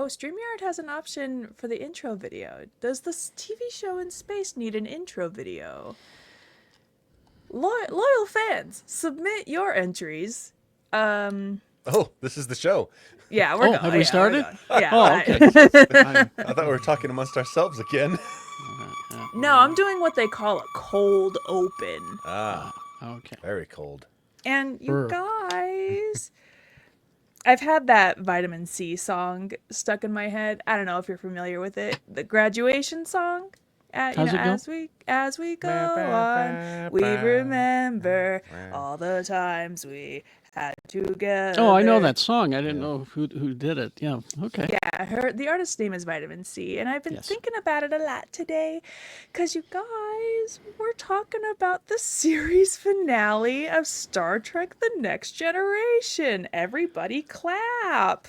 StreamYard has an option for the intro video. Does this TV show in space need an intro video? Loyal fans, submit your entries. Oh, this is the show. Yeah, we're going. Have we started? Yeah. Oh, okay. I thought we were talking amongst ourselves again. No, I'm doing what they call a cold open. Okay. Very cold. And you guys, I've had that Vitamin C song stuck in my head. I don't know if you're familiar with it. The graduation song. How's it go? As we go on, we remember all the times we had together. Oh, I know that song. I didn't know who did it. Yeah. Okay. Yeah, the artist's name is Vitamin C, and I've been thinking about it a lot today, because you guys, we're talking about the series finale of Star Trek: The Next Generation. Everybody clap.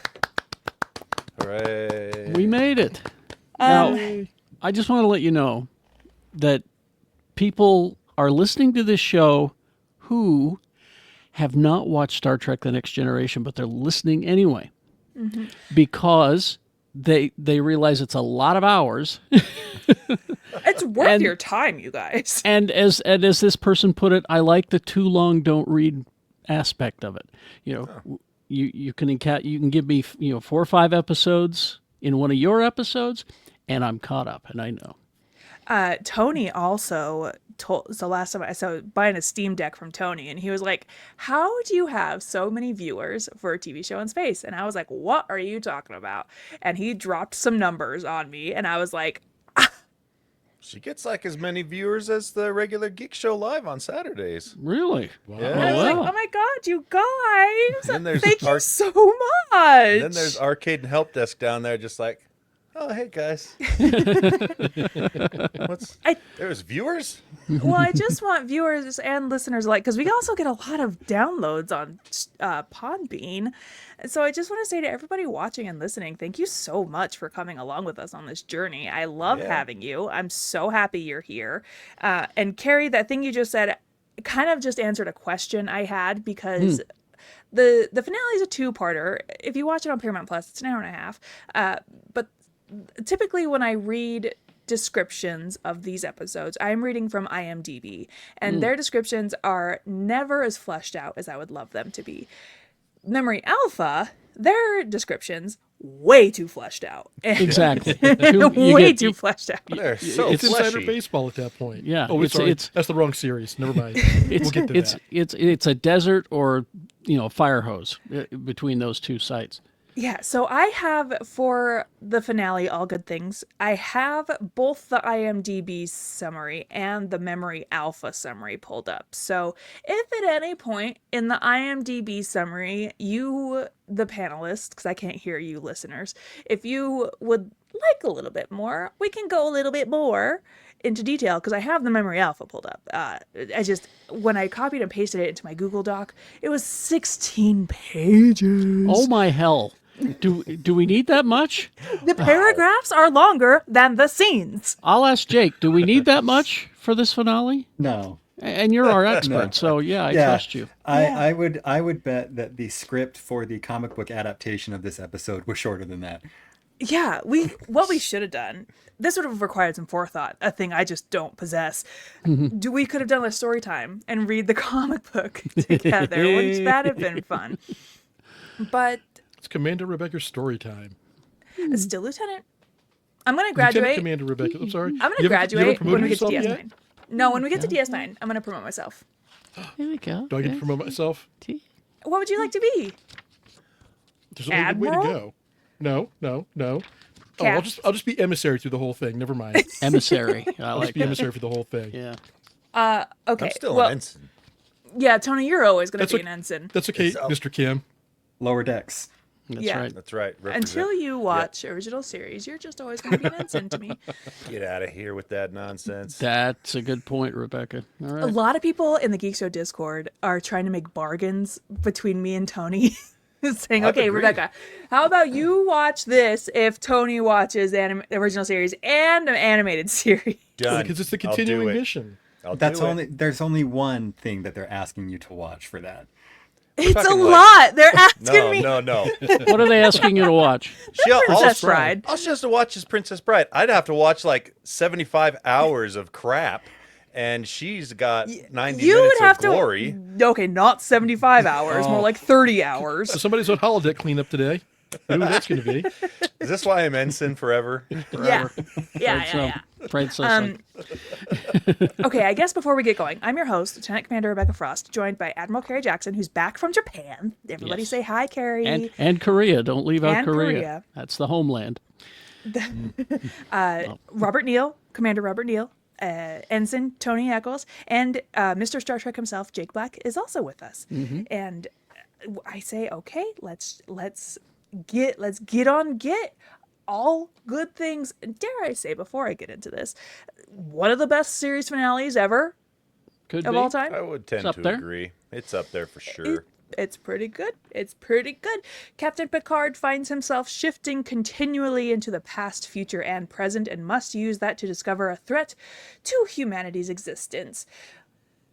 Hooray. We made it. Now, I just want to let you know that people are listening to this show who have not watched Star Trek: The Next Generation, but they're listening anyway. Mm-hmm. Because they realize it's a lot of hours. It's worth your time, you guys. And as this person put it, I like the too long don't read aspect of it. You can give me 4 or 5 episodes in one of your episodes, and I'm caught up, and I know. Tony also told, so last time I saw buying a Steam Deck from Tony, and he was like, how do you have so many viewers for a TV show in space? And I was like, what are you talking about? And he dropped some numbers on me, and I was like, She gets like as many viewers as the regular Geekshow live on Saturdays. Really? Wow. And I was like, oh my God, you guys, thank you so much. And then there's Arcade and Help Desk down there just like, oh, hey, guys. There's viewers? Well, I just want viewers and listeners alike, because we also get a lot of downloads on Podbean. So I just want to say to everybody watching and listening, thank you so much for coming along with us on this journey. I love having you. I'm so happy you're here. And Carrie, that thing you just said kind of just answered a question I had, because the finale is a 2-parter. If you watch it on Paramount Plus, it's an hour and a half. But typically when I read descriptions of these episodes, I'm reading from IMDb, and their descriptions are never as fleshed out as I would love them to be. Memory Alpha, their descriptions way too fleshed out. Exactly. Way too fleshed out. They're so It's fleshy. insider baseball at that point. Yeah. Oh, sorry. That's the wrong series. Never mind. We'll get to that. It's a desert or fire hose between those two sites. Yeah, so I have, for the finale, All Good Things, I have both the IMDb summary and the Memory Alpha summary pulled up. So if at any point in the IMDb summary, you, the panelists, because I can't hear you listeners, if you would like a little bit more, we can go a little bit more into detail, because I have the Memory Alpha pulled up. When I copied and pasted it into my Google Doc, it was 16 pages. Oh my hell. Do we need that much? The paragraphs are longer than the scenes. I'll ask Jake, do we need that much for this finale? No. And you're our expert, so I trust you. I would bet that the script for the comic book adaptation of this episode was shorter than that. Yeah, what we should have done, this would have required some forethought, a thing I just don't possess. We could have done a story time and read the comic book together. Wouldn't that have been fun? But It's Commander Rebecca's story time. Still Lieutenant. I'm going to graduate. Lieutenant Commander Rebecca. I'm sorry. I'm going to graduate when we get to yourself DS9. yet? No, when we get to DS9, I'm going to promote myself. Here we go. Do I get to promote myself? What would you like to be? There's only one way to Admiral? go. No. Oh, Cap. I'll just be emissary through the whole thing. Never mind. Emissary. I I'll like just be that. emissary for the whole thing. Yeah. Okay. I'm still well, an ensign. Yeah, Tony, you're always going That's to be okay. an ensign. That's okay, So- Mr. Kim. Lower decks. That's Yeah. right. That's right. Until you watch original series, you're just always going to be an ensign to me. Get out of here with that nonsense. That's a good point, Rebecca. All A right. lot of people in the Geekshow Discord are trying to make bargains between me and Tony. Saying, I've okay, agreed. Rebecca, how about you watch this if Tony watches the original series and an animated series? Done. Because it's the I'll do continuing it. mission. I'll do it. There's only one thing that they're asking you to watch for that. It's a talking like- lot. They're asking No, me. no. What are they asking you to watch? Princess Bride. All she has to watch is Princess Bride. I'd have to watch like 75 hours of crap, and she's got 90 You minutes would have of glory. to. Okay, not 75 hours, more like 30 hours. So somebody's on holodeck cleanup today. Who that's going to be? Is this why I'm ensign forever? Yeah. Yeah. Afraid so. Okay, I guess before we get going, I'm your host, Lieutenant Commander Rebecca Frost, joined by Admiral Carrie Jackson, who's back from Japan. Everybody Yes. say hi, Carrie. And Korea. Don't leave out And Korea. That's the homeland. Robert Neal, Commander Robert Neal, Ensign Tony Eccles, and Mr. Star Trek himself, Jake Black, is also with us. And I say, okay, let's get all good things. Dare I say, before I get into this, one of the best series finales ever Could of be. all time. I would tend up to there. agree. It's up there for sure. It's pretty good. It's pretty good. Captain Picard finds himself shifting continually into the past, future, and present, and must use that to discover a threat to humanity's existence.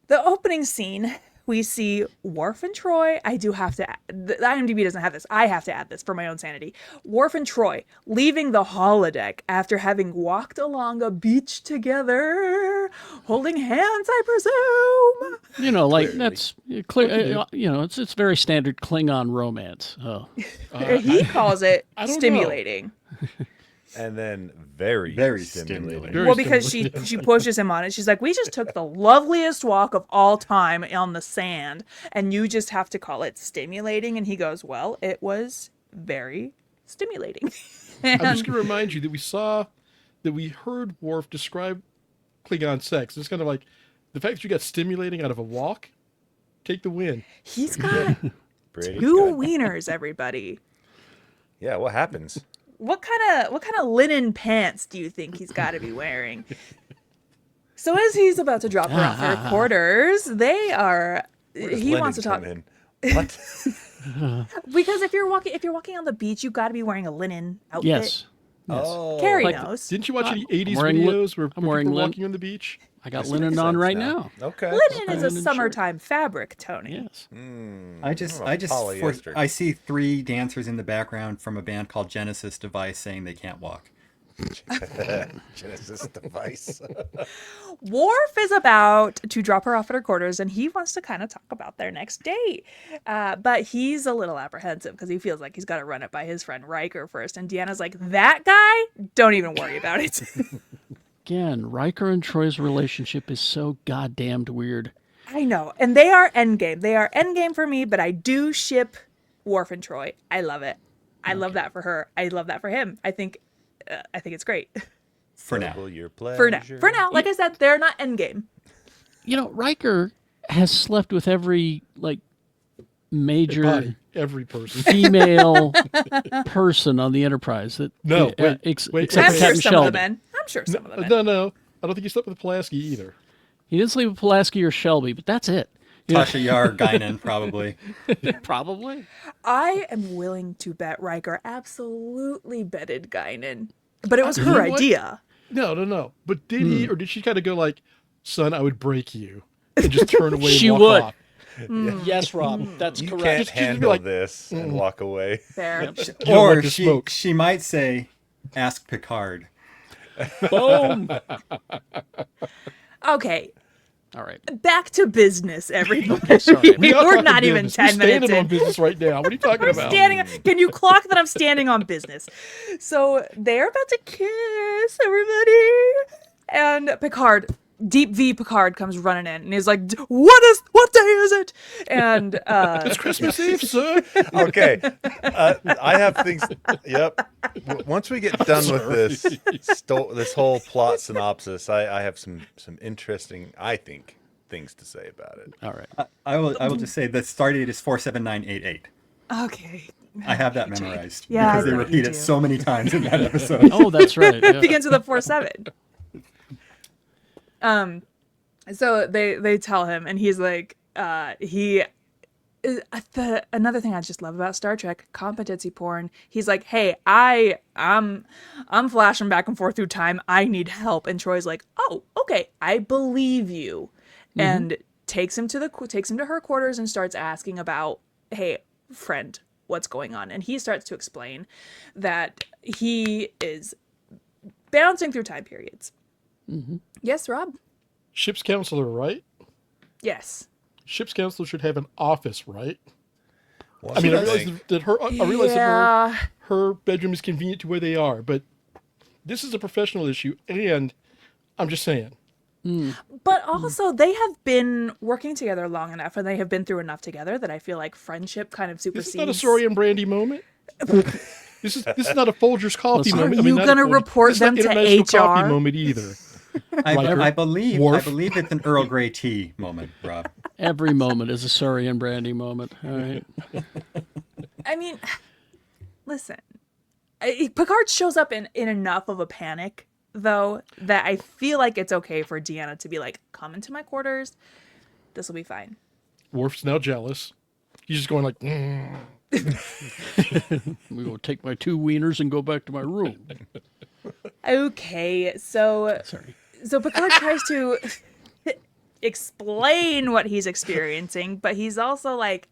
The opening scene, we see Worf and Troy. I do have to. The IMDb doesn't have this. I have to add this for my own sanity. Worf and Troy leaving the holodeck after having walked along a beach together, holding hands, I presume. You know, like Clearly. that's clear. You know, it's very standard Klingon romance. Oh, He calls it I don't know. stimulating. And then very Very stimulating. stimulating. Very Well, because stimulating. she pushes him on it. She's like, we just took the loveliest walk of all time on the sand, and you just have to call it stimulating. And he goes, well, it was very stimulating. I'm just And going to remind you that we heard Worf describe Klingon sex. It's kind of like the fact that you got stimulating out of a walk. Take the win. he's got Pretty two good. wieners, everybody. Yeah, what happens? What kind of linen pants do you think he's got to be wearing? So as he's about to drop her off her quarters, they are. Where does He Lennon wants to talk. come in? What? Because if you're walking on the beach, you've got to be wearing a linen outfit. yes. Oh, Carrie Like knows. Didn't you watch any 80s wearing videos where I'm people wearing were lin- walking on the beach? I got This linen makes on sense right now. now. Okay. Linen is a linen shirt. summertime fabric, Tony. Yes. I just polyester. I see 3 dancers in the background from a band called Genesis Device saying they can't walk. Genesis device. Worf is about to drop her off at her quarters, and he wants to kind of talk about their next date. But he's a little apprehensive because he feels like he's got to run it by his friend Riker first. And Deanna's like, that guy? Don't even worry about it. Again, Riker and Troy's relationship is so goddamned weird. I know. And they are endgame. They are endgame for me, but I do ship Worf and Troy. I love it. I love that for her. I love that for him. I think it's great. For now. Double your For now. pleasure. For now, like I said, they're not endgame. You know, Riker has slept with every major Body, every person. female person on the Enterprise. That No, wait, except wait, for I'm wait. sure Captain some of the Sheldon. men. I'm sure some of the men. No. I don't think you slept with Pulaski either. He didn't sleep with Pulaski or Shelby, but that's it. You know, Tasha Yar, Guinan, probably. probably. I am willing to bet Riker absolutely bedded Guinan. But it was You her know what? idea. No. But did he, or did she kind of go like, son, I would break you, and just turn away and She walk would. off? Yes, Rob, that's You correct. can't Just be handle like, this and walk away. Fair. You don't Or like to smoke. she might say, ask Picard. Boom. Okay, All right. back to business, everybody. We're not even 10 We're minutes standing on in. business right now. What are you talking I'm about? standing. Can you clock that I'm standing on business? So they're about to kiss everybody, and Picard, Deep V Picard, comes running in, and he's like, "What day is it?" And It's Christmas Eve, sir. Okay, I have things. Yep. Once we get done with this whole plot synopsis, I have some interesting, I think, things to say about it. All right. I will just say the stardate is 47988. okay, I have that memorized Yeah, because I they bet repeat you it do. so many times in that episode. Oh, that's right. it yeah. begins with a 4-7. So they tell him, and he's like, another thing I just love about Star Trek, competency porn. He's like, hey, I'm flashing back and forth through time. I need help. And Troy's like, oh, okay, I believe you, and takes him to her quarters and starts asking about hey, friend, what's going on? And he starts to explain that he is bouncing through time periods. Yes, Rob? Ship's counselor, right? Yes. Ship's counselor should have an office, right? Well, I mean, I that's the realize thing. that her bedroom is convenient to where they are, but this is a professional issue, and I'm just saying. But also, they have been working together long enough, and they have been through enough together that I feel like friendship kind of This supersedes. is not a Sorry and Brandy moment. This is not a Folgers coffee Listen, moment. Are you not a gonna Folgers- report this is not them to International HR? Coffee moment either. I believe Worf. it's an Earl Grey tea moment, Rob. Every moment is a Surrey and Brandy moment. All right. I mean, listen, Picard shows up in enough of a panic, though, that I feel like it's okay for Deanna to be like, come into my quarters. This will be fine. Worf's now jealous. He's just going like, We will take my 2 wieners and go back to my room. Okay, so Sorry. Picard tries to explain what he's experiencing, but he's also like,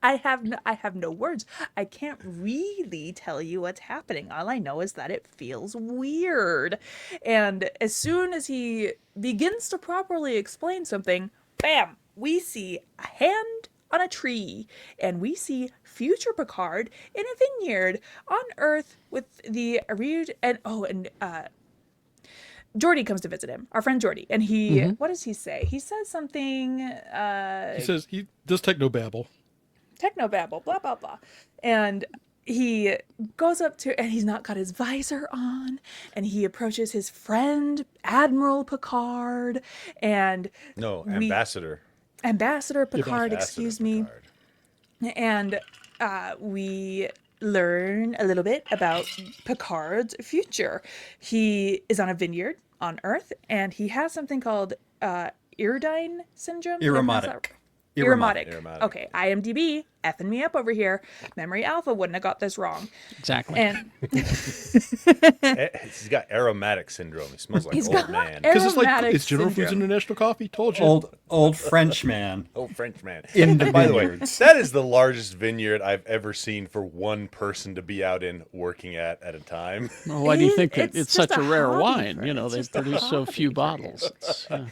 I have no words. I can't really tell you what's happening. All I know is that it feels weird. And as soon as he begins to properly explain something, bam, we see a hand on a tree, and we see future Picard in a vineyard on Earth with the Arid and Geordi comes to visit him, our friend Geordi, and he what does he say? He says something he says he does technobabble. technobabble, blah blah blah, and he goes up to, and he's not got his visor on, and he approaches his friend Admiral Picard, and No, we- ambassador. Ambassador Picard, Ambassador excuse me. Picard. And we learn a little bit about Picard's future. He is on a vineyard on Earth, and he has something called Iridine syndrome. Did I pronounce that right? Irremotic. Irremotic. Okay, IMDb effing me up over here. Memory Alpha wouldn't have got this wrong. Exactly. And He's got aromatic syndrome. He smells like He's old got man. Because it's like, Aromatic it's General Foods syndrome. International Coffee. Told you. Old French man. Old French man. In the And by the way, vineyards. that is the largest vineyard I've ever seen for one person to be out in working at a time. Well, why do you think that it's it's just such a a rare hobby wine? for- You know, it's they just a produce so hobby few for bottles. him.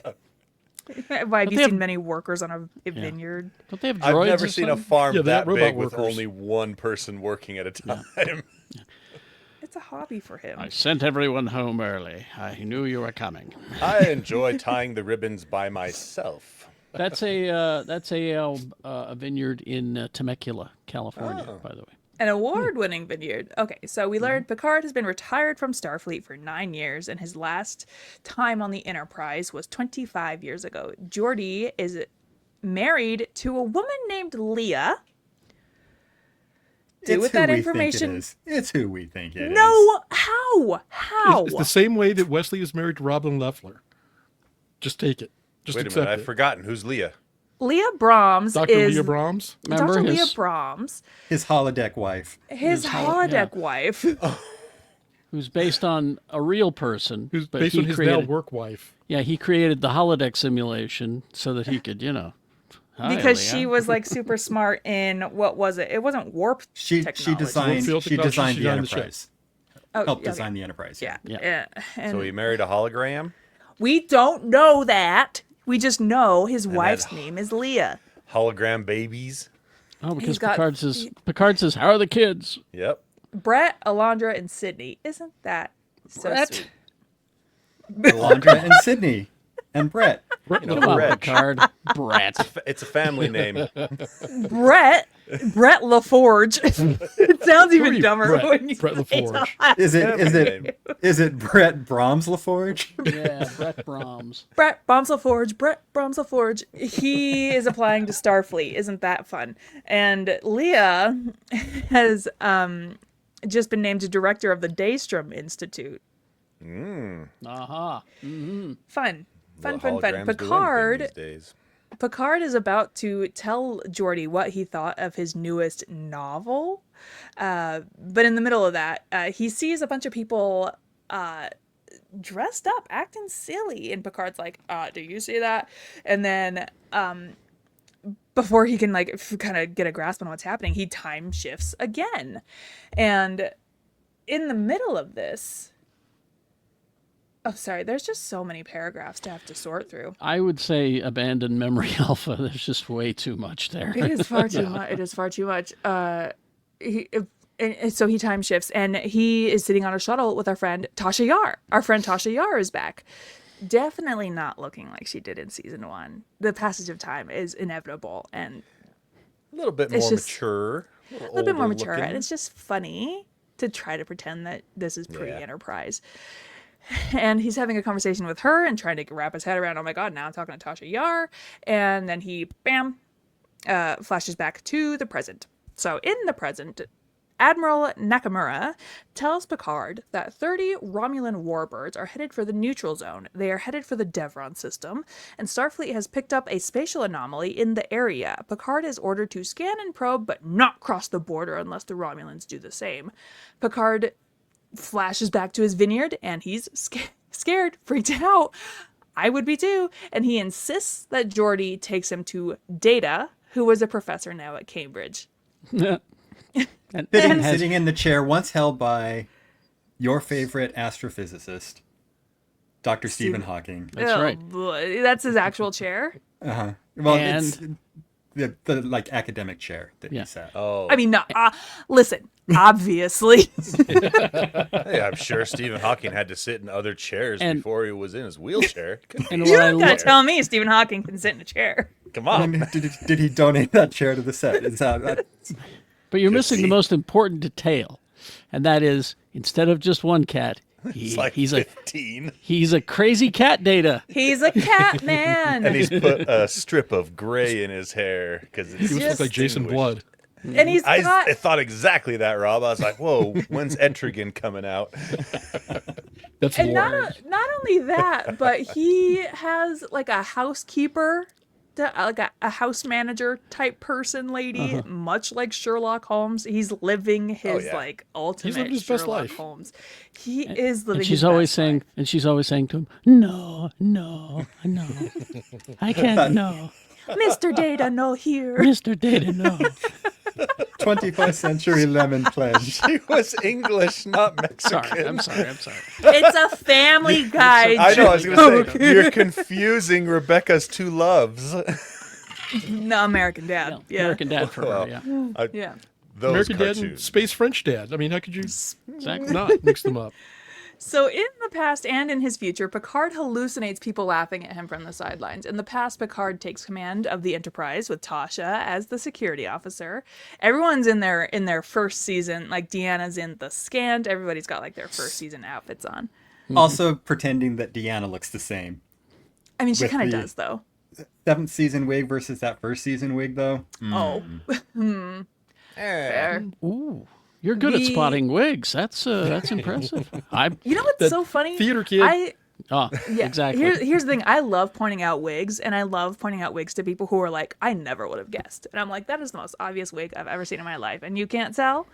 It's, why have you they have- seen many workers on a vineyard? don't they have droids I've never or seen a something? farm Yeah, they have that robot big with workers. only one person working at a time. It's a hobby for him. I sent everyone home early. I knew you were coming. I enjoy tying the ribbons by myself. That's a vineyard in Temecula, California, by the way. An award-winning vineyard. Okay, so we learned Picard has been retired from Starfleet for 9 years, and his last time on the Enterprise was 25 years ago. Geordi is married to a woman named Leah. It's with who that we information- think it is. It's who we think it is. No, how? It's the same way that Wesley is married to Robin Leffler. Just take it. Just Wait a accept minute, I've it. forgotten. Who's Leah? Leah Brahms Dr. is Leah Brahms. Remember Dr. Leah his, Brahms, His holodeck wife. his holodeck wife. who's based on a real person, Who's but based he on his created, now work wife. Yeah, he created the holodeck simulation so that he could, hi, Because Leah. she was like super smart in what was it? It wasn't warp She technology. designed Field she technology, designed she the designed the ship. Enterprise. Oh, Helped okay. design the Enterprise. Yeah. Yeah. Yeah. And So he married a hologram? we don't know that. We just know his wife's that- name is Leah. Hologram babies? Oh, because got- Picard says, "How are the kids?" Yep. Brett, Alondra, and Sydney. Isn't that so Brett? sweet? Alondra and Sydney and Brett. You know, Come on, Reg. Picard. Brett. It's a family name. Brett LaForge. It sounds even Hurry, dumber Brett. when you Brett say LaForge. it. Is it Brett Brahms LaForge? Yeah, Brett Brahms. Brett Brahms LaForge. He is applying to Starfleet. Isn't that fun? And Leah has just been named director of the Daystrom Institute. Aha. Fun. What holograms do anything Picard these days. Picard is about to tell Geordi what he thought of his newest novel. But in the middle of that, he sees a bunch of people dressed up, acting silly. And Picard's like, do you see that? And then before he can like kind of get a grasp on what's happening, he time shifts again. And in the middle of this, oh, sorry, there's just so many paragraphs to have to sort through. I would say abandon memory alpha. There's just way too much there. It is far too much. It is far too much. So he time shifts, and he is sitting on a shuttle with our friend Tasha Yar. Our friend Tasha Yar is back. Definitely not looking like she did in season 1. The passage of time is inevitable, and A little bit It's more just- mature. a little bit more older mature, looking. and it's just funny to try to pretend that this is pre-Enterprise. And he's having a conversation with her and trying to wrap his head around, oh my god, now I'm talking to Tasha Yar. And then he, bam, flashes back to the present. So in the present, Admiral Nakamura tells Picard that 30 Romulan warbirds are headed for the neutral zone. They are headed for the Devron system, and Starfleet has picked up a spatial anomaly in the area. Picard is ordered to scan and probe, but not cross the border unless the Romulans do the same. Picard flashes back to his vineyard, and he's scared, freaked out. I would be too. And he insists that Geordi takes him to Data, who was a professor now at Cambridge. And Sitting in the chair once held by your favorite astrophysicist, Dr. Stephen Hawking. That's right. Boy, that's his actual chair. Well, And- it's the like academic chair that Yeah. he sat. Oh, I mean, no, listen, obviously. hey, I'm sure Stephen Hawking had to sit in other chairs And- before he was in his wheelchair. And You're what I not gonna lo- tell me Stephen Hawking can sit in a chair. Come I on. mean, did he donate that chair to the set? Is that But you're missing the see. most important detail, and that is instead of just one cat, It's like he's 15. a crazy cat Data. He's a cat man. And he's put a strip of gray in his hair because He was look like Jason Blood. And he's I got thought exactly that, Rob. I was like, whoa, when's Etrigan coming out? That's and Lore. not only that, but he has like a housekeeper, like a house manager type person lady, much like Sherlock Holmes. He's living his yeah. like ultimate living his best Sherlock life. Holmes. He is living. And she's his always best saying, life. and she's always saying to him, "No, no, no, I can't. No, Mr. Data, no here. Mr. Data, no." 21st century lemon pledge? He was English, not Mexican. Sorry, I'm sorry. It's a Family Guy. I know. I was joke. going to say you're confusing Rebecca's two loves. No, American Dad. No, Yeah. American Dad for her. Yeah, Yeah. Those American Dad and cartoons. Space French Dad. I mean, how could you exactly. not mix them up? So in the past and in his future, Picard hallucinates people laughing at him from the sidelines. In the past, Picard takes command of the Enterprise with Tasha as the security officer. Everyone's in their first season, like Deanna's in the scant. Everybody's got like their first season outfits on. Also pretending that Deanna looks the same. I mean, she With kind of the- does though. 7th season wig versus that first season wig, though. Oh, fair. Ooh, you're good at The- spotting wigs. That's impressive. You know what's That so funny? theater kid. Yeah, exactly. Here's the thing. I love pointing out wigs, and I love pointing out wigs to people who are like, I never would have guessed. And I'm like, that is the most obvious wig I've ever seen in my life, and you can't tell.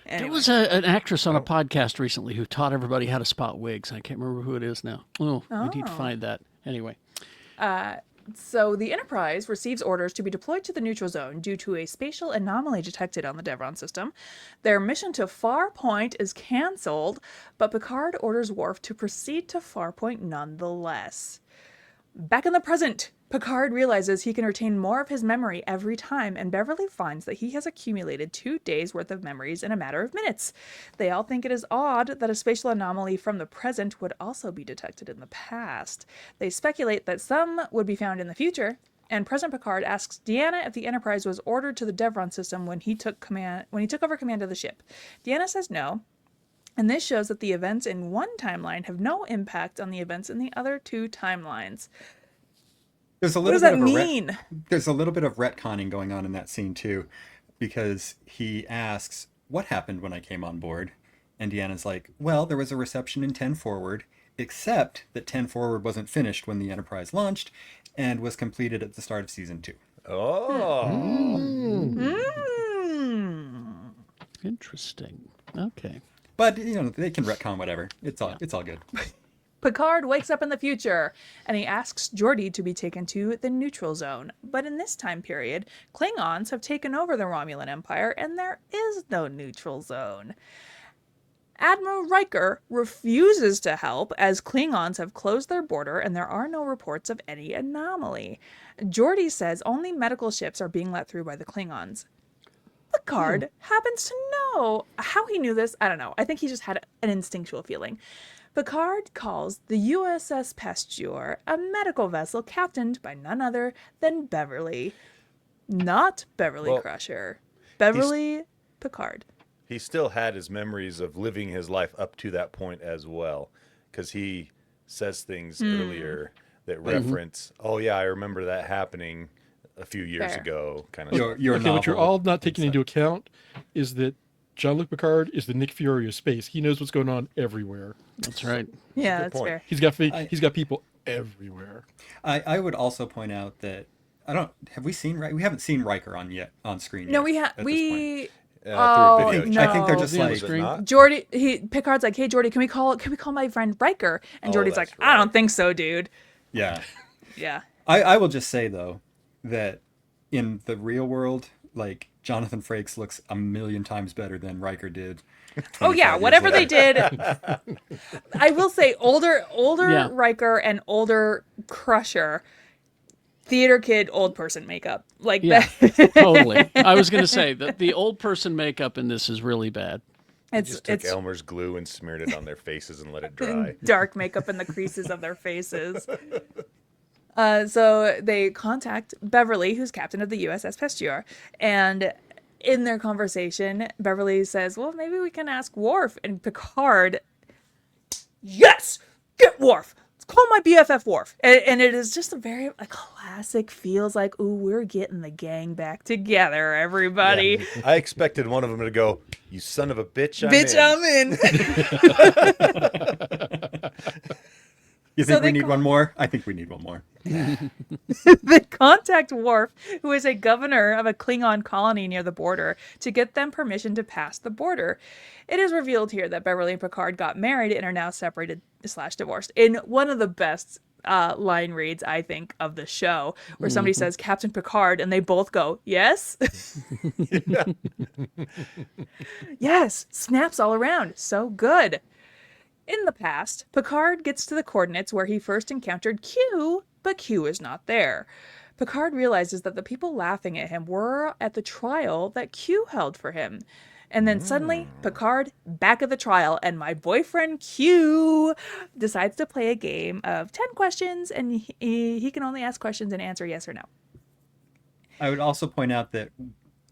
There Anyway. was an actress on a podcast recently who taught everybody how to spot wigs. I can't remember who it is now. Oh, we need to find that. Anyway, So the Enterprise receives orders to be deployed to the neutral zone due to a spatial anomaly detected on the Devron system. Their mission to Farpoint is cancelled, but Picard orders Worf to proceed to Farpoint nonetheless. Back in the present, Picard realizes he can retain more of his memory every time, and Beverly finds that he has accumulated 2 days' worth of memories in a matter of minutes. They all think it is odd that a spatial anomaly from the present would also be detected in the past. They speculate that some would be found in the future, and present Picard asks Deanna if the Enterprise was ordered to the Devron system when he took over command of the ship. Deanna says no. And this shows that the events in one timeline have no impact on the events in the other 2 timelines. There's a What little does bit that of mean? there's a little bit of retconning going on in that scene too, because he asks, "What happened when I came on board?" And Deanna's like, "Well, there was a reception in 10 Forward, except that 10 Forward wasn't finished when the Enterprise launched and was completed at the start of season 2." Oh. interesting. Okay. But they can retcon whatever. It's all good. Picard wakes up in the future, and he asks Geordi to be taken to the neutral zone. But in this time period, Klingons have taken over the Romulan Empire, and there is no neutral zone. Admiral Riker refuses to help as Klingons have closed their border and there are no reports of any anomaly. Geordi says only medical ships are being let through by the Klingons. Picard happens to know. How he knew this, I don't know. I think he just had an instinctual feeling. Picard calls the USS Pasteur a medical vessel captained by none other than Beverly. Not Beverly Crusher. Beverly Picard. He still had his memories of living his life up to that point as well, because he says things earlier that reference, oh yeah, I remember that happening a few years ago, kind of. Your Okay, what you're novel all not taking into account is that Jean-Luc Picard is the Nick Fury of space. He knows what's going on everywhere. That's right. Yeah, Good that's point. fair. He's got people everywhere. I would also point out that we haven't seen Riker on screen No, yet. we at this point. Through Oh, video no. chat. I think they're just Yeah, like Was it not? Picard's like, hey Geordi, can we call my friend Riker? And Oh, Geordi's like, that's I don't right. think so, dude. yeah. Yeah. I will just say though that in the real world, like Jonathan Frakes looks a million times better than Riker did. Oh 25 yeah, years whatever they later. did. I will say older Yeah. Riker and older Crusher, theater kid, old person makeup. Like Yeah, that. totally. I was going to say that the old person makeup in this is really bad. Just took Elmer's glue and smeared it on their faces and let it dry. dark makeup in the creases of their faces. So they contact Beverly, who's captain of the USS Pasteur, and in their conversation, Beverly says, well, maybe we can ask Worf. And Picard, yes, get Worf. Let's call my BFF Worf. And it is just a classic, feels like, ooh, we're getting the gang back together, everybody. Yeah. I expected one of them to go, "You son of a bitch, Bitch, in." I'm in. You So think they we need call- one more? I think we need one more. They contact Worf, who is a governor of a Klingon colony near the border, to get them permission to pass the border. It is revealed here that Beverly and Picard got married and are now separated/divorced. In one of the best line reads, I think, of the show, where somebody says, Captain Picard, and they both go, yes? Yes, snaps all around. So good. In the past, Picard gets to the coordinates where he first encountered Q, but Q is not there. Picard realizes that the people laughing at him were at the trial that Q held for him. And then suddenly, Picard back at the trial, and my boyfriend Q decides to play a game of 10 questions, and he can only ask questions and answer yes or no. I would also point out that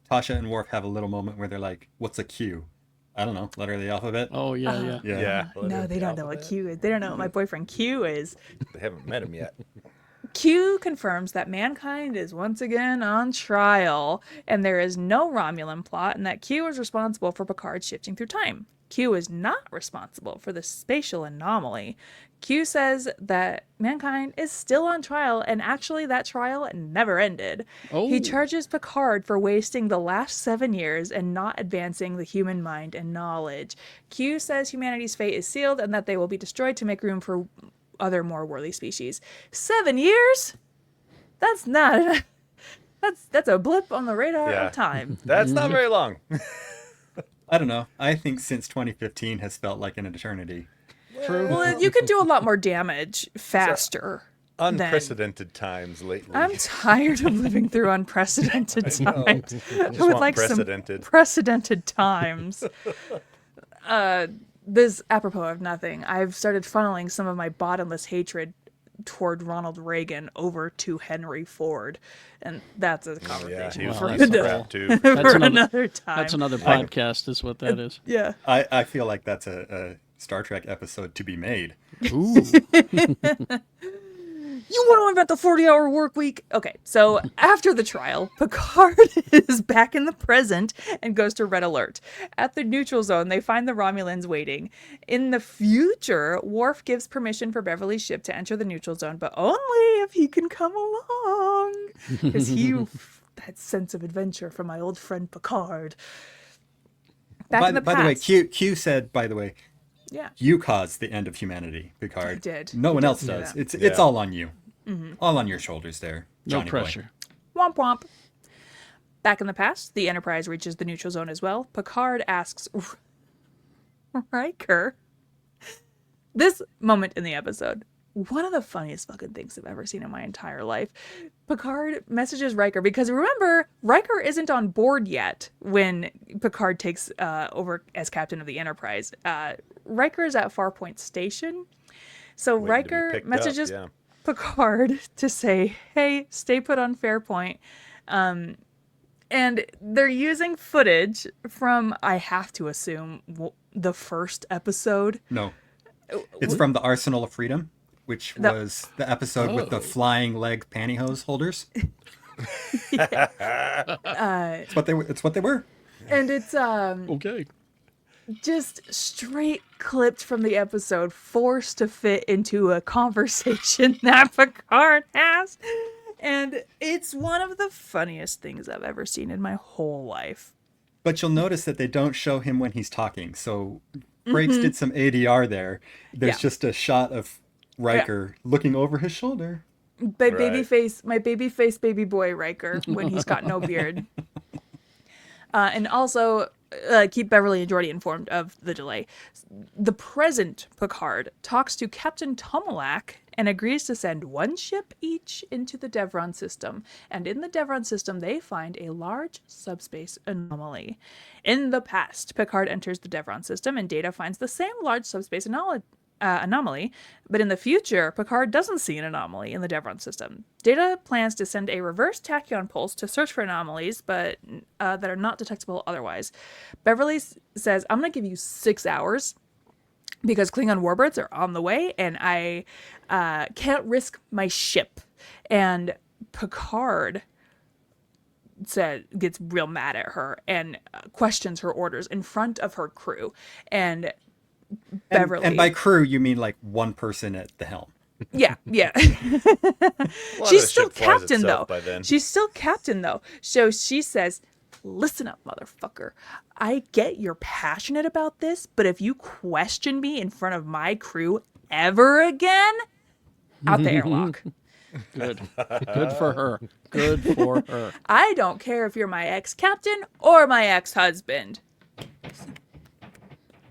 Tasha and Worf have a little moment where they're like, "What's a Q?" I don't know, letter of the alphabet. Oh, yeah. Yeah. No, they don't know what Q is. They don't know what my boyfriend Q is. They haven't met him yet. Q confirms that mankind is once again on trial, and there is no Romulan plot, and that Q is responsible for Picard shifting through time. Q is not responsible for the spatial anomaly. Q says that mankind is still on trial, and actually that trial never ended. Oh. He charges Picard for wasting the last 7 years and not advancing the human mind and knowledge. Q says humanity's fate is sealed and that they will be destroyed to make room for other more worthy species. 7 years? That's not that's a blip on the radar Yeah. of time. That's not very long. I don't know. I think since 2015 has felt like an eternity. True. Well, you could do a lot more damage faster. Unprecedented times lately. I'm tired of living through unprecedented times. I Just would want like precedented. some precedented times. This apropos of nothing. I've started funneling some of my bottomless hatred toward Ronald Reagan over to Henry Ford, and that's a Yeah, conversation he was for, a piece of another, crap too. for another time. That's another podcast, is what that is. Yeah. I feel like that's a Star Trek episode to be made. Ooh. You want to invent the 40-hour work week? Okay, so after the trial, Picard is back in the present and goes to Red Alert. At the neutral zone, they find the Romulans waiting. In the future, Worf gives permission for Beverly's ship to enter the neutral zone, but only if he can come along. Because that sense of adventure from my old friend Picard. Back in the By past. the way, Q said, by the way, Yeah. You caused the end of humanity, Picard. I did. No You one did else do does. that. It's all on you. All on your shoulders there, No Johnny boy. pressure. Womp womp. Back in the past, the Enterprise reaches the neutral zone as well. Picard asks Riker. This moment in the episode, one of the funniest fucking things I've ever seen in my entire life. Picard messages Riker because remember, Riker isn't on board yet when Picard takes over as captain of the Enterprise. Riker is at Farpoint Station. So Waiting to be Riker picked up, messages yeah. Picard to say, hey, stay put on Fairpoint. And they're using footage from, I have to assume, the first episode. No. It's from the Arsenal of Freedom, which was the episode with the flying leg pantyhose holders. It's what they were. And it's Okay. just straight clipped from the episode, forced to fit into a conversation that Picard has. And it's one of the funniest things I've ever seen in my whole life. But you'll notice that they don't show him when he's talking. So Frakes did some ADR there. There's Yeah. just a shot of Riker looking over his shoulder. My baby face baby boy Riker when he's got no beard. And also keep Beverly and Geordi informed of the delay. The present Picard talks to Captain Tomalak and agrees to send one ship each into the Devron system. And in the Devron system, they find a large subspace anomaly. In the past, Picard enters the Devron system and Data finds the same large subspace anomaly, but in the future, Picard doesn't see an anomaly in the Devron system. Data plans to send a reverse tachyon pulse to search for anomalies, but that are not detectable otherwise. Beverly says, I'm going to give you 6 hours because Klingon warbirds are on the way, and I can't risk my ship. And Picard gets real mad at her and questions her orders in front of her crew. And Beverly. And by crew, you mean like one person at the helm. Yeah. She's still captain though. She's still captain though. So she says, listen up, motherfucker. I get you're passionate about this, but if you question me in front of my crew ever again, out the airlock. Good. Good for her. Good for her. I don't care if you're my ex-captain or my ex-husband.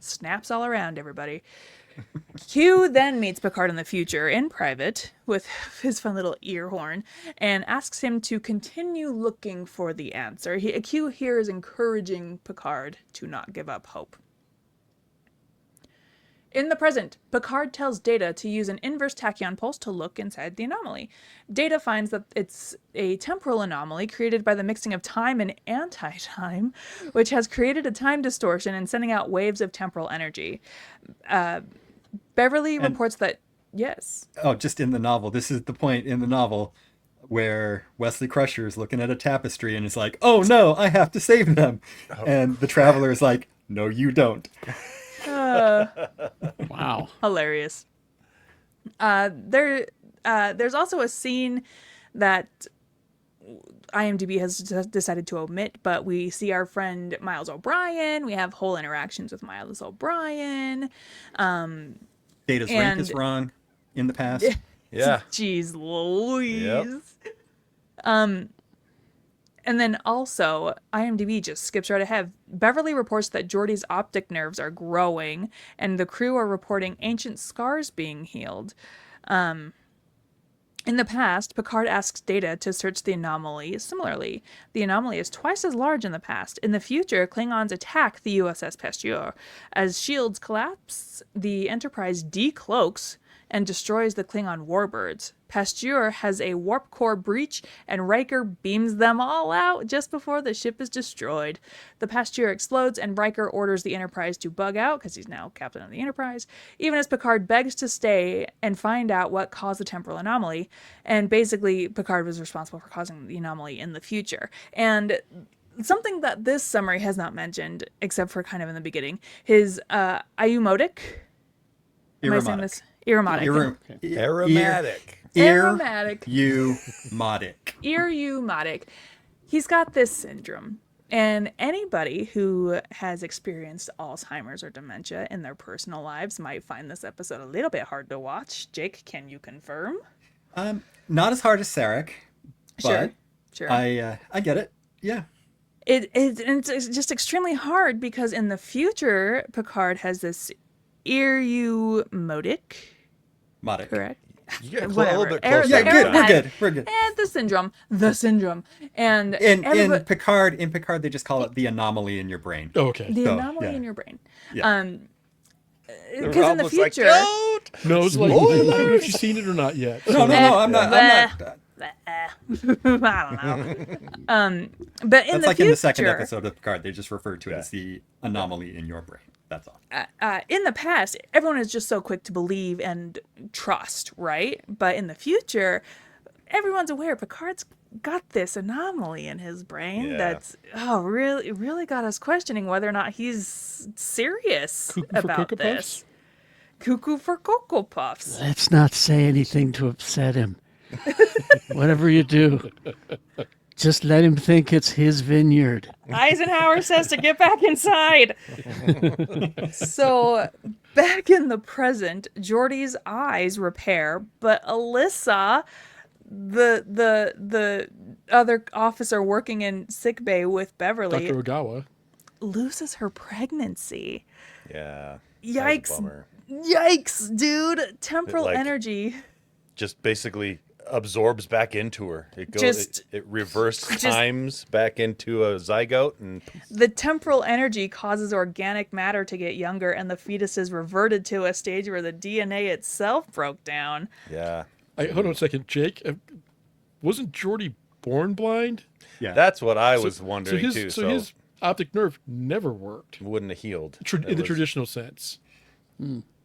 Snaps all around, everybody. Q then meets Picard in the future in private with his fun little ear horn and asks him to continue looking for the answer. Q here is encouraging Picard to not give up hope. In the present, Picard tells Data to use an inverse tachyon pulse to look inside the anomaly. Data finds that it's a temporal anomaly created by the mixing of time and anti-time, which has created a time distortion and sending out waves of temporal energy. Beverly reports that, yes. Oh, just in the novel. This is the point in the novel where Wesley Crusher is looking at a tapestry and is like, oh no, I have to save them. And the Traveler is like, no, you don't. Wow. Hilarious. There's also a scene that IMDb has decided to omit, but we see our friend Miles O'Brien. We have whole interactions with Miles O'Brien. Data's rank is wrong in the past. Yeah. Jeez Louise. Yep. And then also, IMDb just skips right ahead. Beverly reports that Geordi's optic nerves are growing, and the crew are reporting ancient scars being healed. In the past, Picard asks Data to search the anomaly similarly. The anomaly is twice as large in the past. In the future, Klingons attack the USS Pasteur. As shields collapse, the Enterprise decloaks and destroys the Klingon warbirds. Pasteur has a warp core breach, and Riker beams them all out just before the ship is destroyed. The Pasteur explodes, and Riker orders the Enterprise to bug out, because he's now captain of the Enterprise, even as Picard begs to stay and find out what caused the temporal anomaly. And basically, Picard was responsible for causing the anomaly in the future. And something that this summary has not mentioned, except for kind of in the beginning, his Aromatic. Am I saying this? Aromatic. Aromatic. Aromatic. Aromatic. Aromatic. He's got this syndrome. And anybody who has experienced Alzheimer's or dementia in their personal lives might find this episode a little bit hard to watch. Jake, can you confirm? Not as hard as Sarek, but Sure. I get it. Yeah. It's just extremely hard because in the future, Picard has this Irumodic, Modic. correct? You get a Whatever. little bit Eric- closer. Yeah, Eric- good. We're good. We're good. And the syndrome. And In everybody- Picard, they just call it the anomaly in your brain. Oh, okay. the So, anomaly yeah. in your brain. Yeah. Because in the Rob was like, future, "Don't!" No, it's like, I don't know if you've seen it or not yet. So, No, I'm not. I don't know. But in That's the like future, in the second episode of Picard, they just refer to it as the anomaly in your brain. That's all. in the past, everyone is just so quick to believe and trust, right? But in the future, everyone's aware Picard's got this anomaly in his brain Yeah. that's really got us questioning whether or not he's serious Cuckoo for about Cocoa this. Puffs? Cuckoo for Cocoa Puffs. Let's not say anything to upset him. Whatever you do, just let him think it's his vineyard. Eisenhower says to get back inside. So, back in the present, Geordi's eyes repair, but Alyssa, the other officer working in sickbay with Beverly, Dr. Ogawa. loses her pregnancy. Yeah. that was a Yikes. bummer. Yikes, dude. Temporal like- energy. Just basically absorbs back into her. It goes. Just- it reverse just- times back into a zygote, and The temporal energy causes organic matter to get younger, and the fetus is reverted to a stage where the DNA itself broke down. yeah, Hold on a second, Jake. Wasn't Geordi born blind? Yeah. that's what I was wondering his, too. So his optic nerve never worked wouldn't have healed in the traditional sense.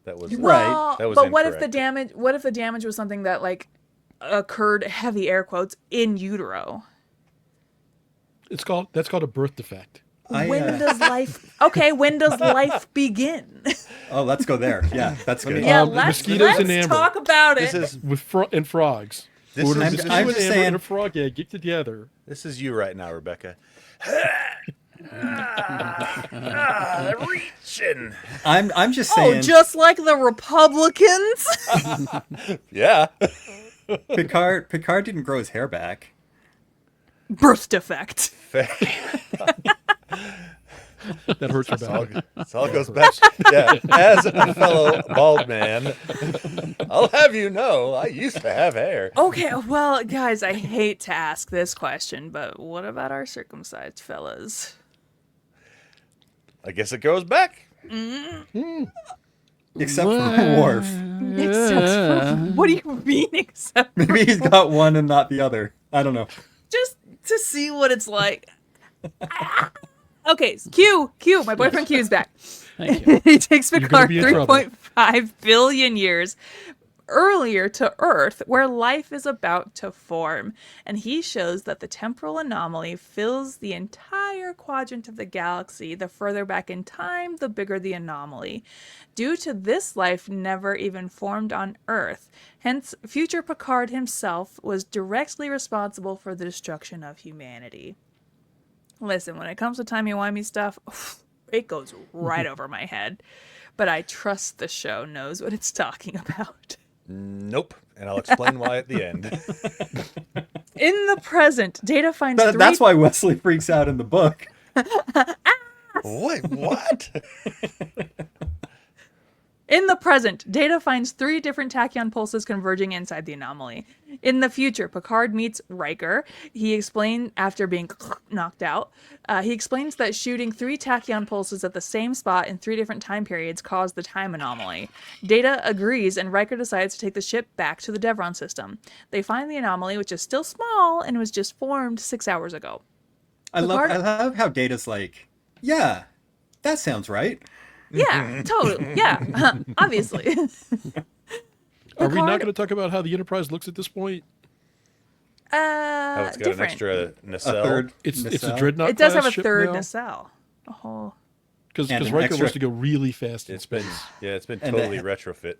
That was Right. Well, That was but what if the incorrect. damage? What if the damage was something that like occurred, heavy air quotes, in utero? That's called a birth defect. When does life? Okay, when does life begin? Oh, let's go there. Yeah, that's good. Yeah, mosquitoes and let's amber. talk about it. This is With and frogs. this Or is mosquito I'm and just amber saying- and a frog egg get together. this is you right now, Rebecca. Reaching. I'm just Oh, saying. just like the Republicans. Yeah. Picard didn't grow his hair back. Birth defect. That hurts your back. This all goes back. Yeah. As a fellow bald man, I'll have you know I used to have hair. Okay, well, guys, I hate to ask this question, but what about our circumcised fellas? I guess it goes back. Except for Worf. Except for, what do you mean, except Maybe he's got one and not the other. I don't know. just to see what it's like? Okay, Q, my boyfriend Q's back. Thank you. He takes gonna Picard be in trouble. 3.5 billion years earlier to Earth, where life is about to form. And he shows that the temporal anomaly fills the entire quadrant of the galaxy. The further back in time, the bigger the anomaly. Due to this, life never even formed on Earth. Hence, future Picard himself was directly responsible for the destruction of humanity. Listen, when it comes to timey-wimey stuff, it goes right over my head. But I trust the show knows what it's talking about. Nope. And I'll explain why at the end. In the present, Data finds three... That's why Wesley freaks out in the book. Wait, what? In the present, Data finds 3 different tachyon pulses converging inside the anomaly. In the future, Picard meets Riker. He explains, after being knocked out, he explains that shooting 3 tachyon pulses at the same spot in 3 different time periods caused the time anomaly. Data agrees, and Riker decides to take the ship back to the Devron system. They find the anomaly, which is still small and was just formed 6 hours ago. I love how Data's like, yeah, that sounds right. Yeah, totally. Yeah, obviously. Are we not Picard- going to talk about how the Enterprise looks at this point? How it's got an different. extra A nacelle. third. It's a nacelle. dreadnought. It does have a class ship third now? nacelle. A whole... Because And an Riker extra- wants to go really fast in It's been space. it's been And totally the- retrofitted.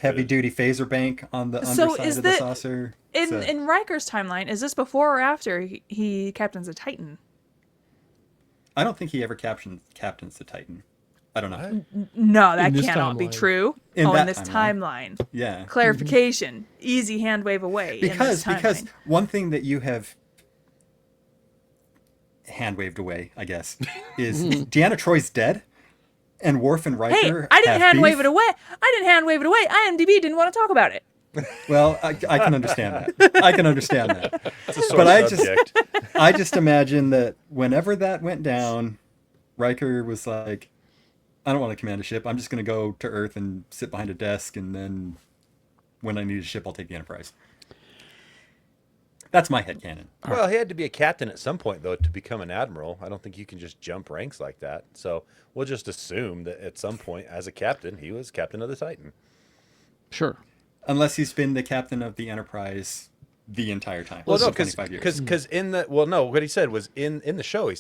Heavy duty phaser bank on the So underside is of the the- saucer. In Riker's timeline, is this before or after he captains a Titan? I don't think he ever captains the Titan. I don't know. No, that this cannot be timeline. true. In in that this timeline. timeline. Yeah. Clarification. Easy hand wave away. Because in this timeline. one thing that you have hand waved away, I guess, is Deanna Troy's dead, and Worf and Riker. Hey, I didn't have hand beef. wave it away. I didn't hand wave it away. IMDb didn't want to talk about it. Well, I can understand that. I can understand that. It's a sore But subject. I just imagine that whenever that went down, Riker was like, I don't want to command a ship. I'm just going to go to Earth and sit behind a desk, and then when I need a ship, I'll take the Enterprise. That's my headcanon. Well, he had to be a captain at some point, though, to become an admiral. I don't think you can just jump ranks like that. So we'll just assume that at some point, as a captain, he was captain of the Titan. Sure. Unless he's been the captain of the Enterprise the entire time. Well, no, 25 years. because what he said was in the show. He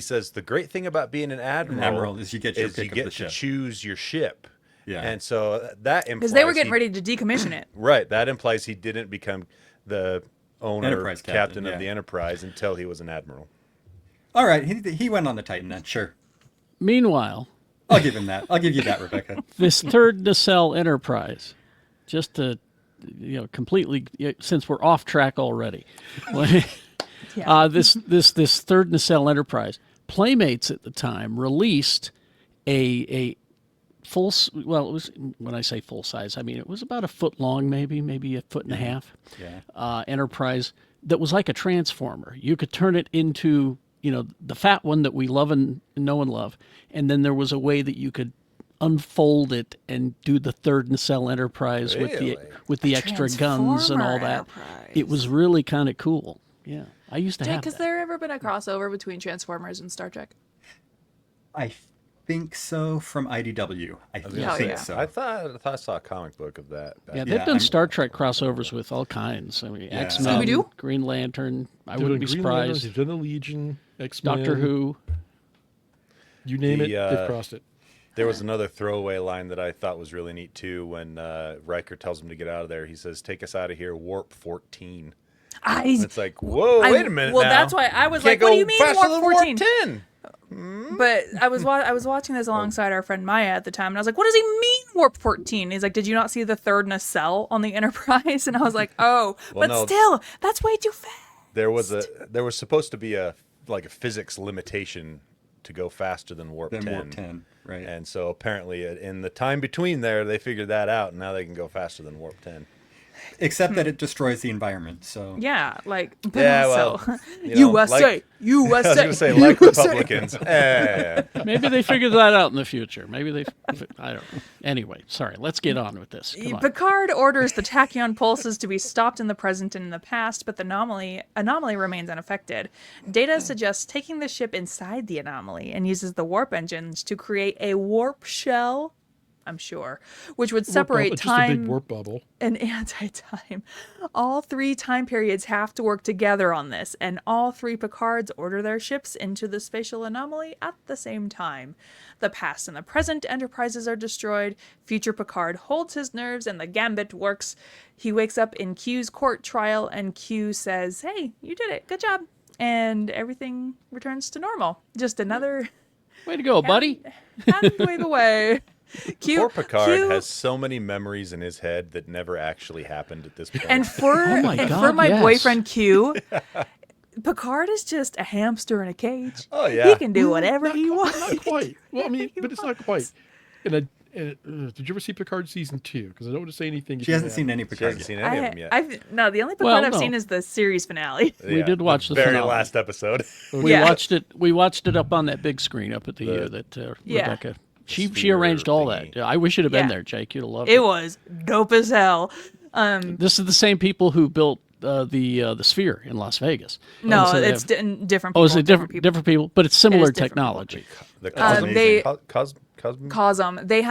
says the great thing about being an admiral is you get your pick of the to ship. choose your ship. Yeah. And so that implies Because they were getting ready to decommission it. Right. That implies he didn't become the owner, Enterprise captain, of yeah. the Enterprise until he was an admiral. All right, he went on the Titan then. Sure, Meanwhile, I'll give him that. I'll give you that, Rebecca. this third nacelle Enterprise, just to, completely, since we're off track already, this third nacelle Enterprise, Playmates at the time released a full, well, it was, when I say full size, I mean it was about a foot long, maybe a foot and a half, Enterprise that was like a transformer. You could turn it into, the fat one that we love and know and love, and then there was a way that you could unfold it and do the third nacelle Enterprise Really? with the extra guns and all Transformer that. Enterprise. It was really kind of cool. Yeah, I used to Jake, have has that. there ever been a crossover between Transformers and Star Trek? I think so from IDW. I think yeah. so. I thought I saw a comic book of that. Yeah, they've done I'm- Star Trek crossovers with all kinds. I mean, Yeah. X-Men, Scooby-Doo? Green Lantern. I They've wouldn't be done Green Lanterns, surprised. They've done the Legion, X-Men. Doctor Who. You name it, The, they've crossed it. There was another throwaway line that I thought was really neat too. When Riker tells him to get out of there, he says, "Take us out of here, warp 14." And it's like, whoa, wait a minute. Well, now. that's why I was Can't like, "What do go you mean faster warp than 14?" 10? But I was watching this alongside our friend Maya at the time, and I was like, "What does he mean warp 14?" He's like, "Did you not see the third nacelle on the Enterprise?" And I was like, "Oh, Well, but no. still, that's way too fast." There was supposed to be a physics limitation to go faster than warp 10. Then warp 10, right? And so apparently in the time between there, they figured that out, and now they can go faster than warp 10. Except that it destroys the environment. So Yeah, like, but Yeah, also, well, USA, I was USA. going to say, like Republicans. Maybe they figured that out in the future. Maybe I don't know. Anyway, sorry. Let's get on with this. Come on. Picard orders the tachyon pulses to be stopped in the present and in the past, but the anomaly remains unaffected. Data suggests taking the ship inside the anomaly and uses the warp engines to create a warp shell, I'm sure, which would separate It's just a big time warp bubble. and anti-time. All three time periods have to work together on this, and all three Picards order their ships into the spatial anomaly at the same time. The past and the present Enterprises are destroyed. Future Picard holds his nerves, and the gambit works. He wakes up in Q's court trial, and Q says, "Hey, you did it. Good job." And everything returns to just another Way to go, buddy. hand wave away. Poor Picard has so many memories in his head that never actually happened at this point. And for Oh my for God, my yes. boyfriend Q, Picard is just a hamster in a cage. Oh, yeah. He can do whatever he wants. Not quite. Well, I mean, but it's not quite. Did you ever see Picard season 2? Because I don't want to say anything. she hasn't seen any She Picard hasn't yet. seen any of them yet. No, the only Picard Well, I've no. seen is the series finale. We did watch the very finale. last episode. We Yeah. watched it. We watched it up on that big screen up at the U that Yeah. Rebecca. She Sphere arranged all thingy. that. I wish you'd have been Yeah. there, Jake. You'd have loved It was dope as hell. This is the same people who built the Sphere in Las Vegas. No, So they it's have- different people. Oh, is it people. different people? But it's similar different people. technology. The they- Cosm. Cosm. They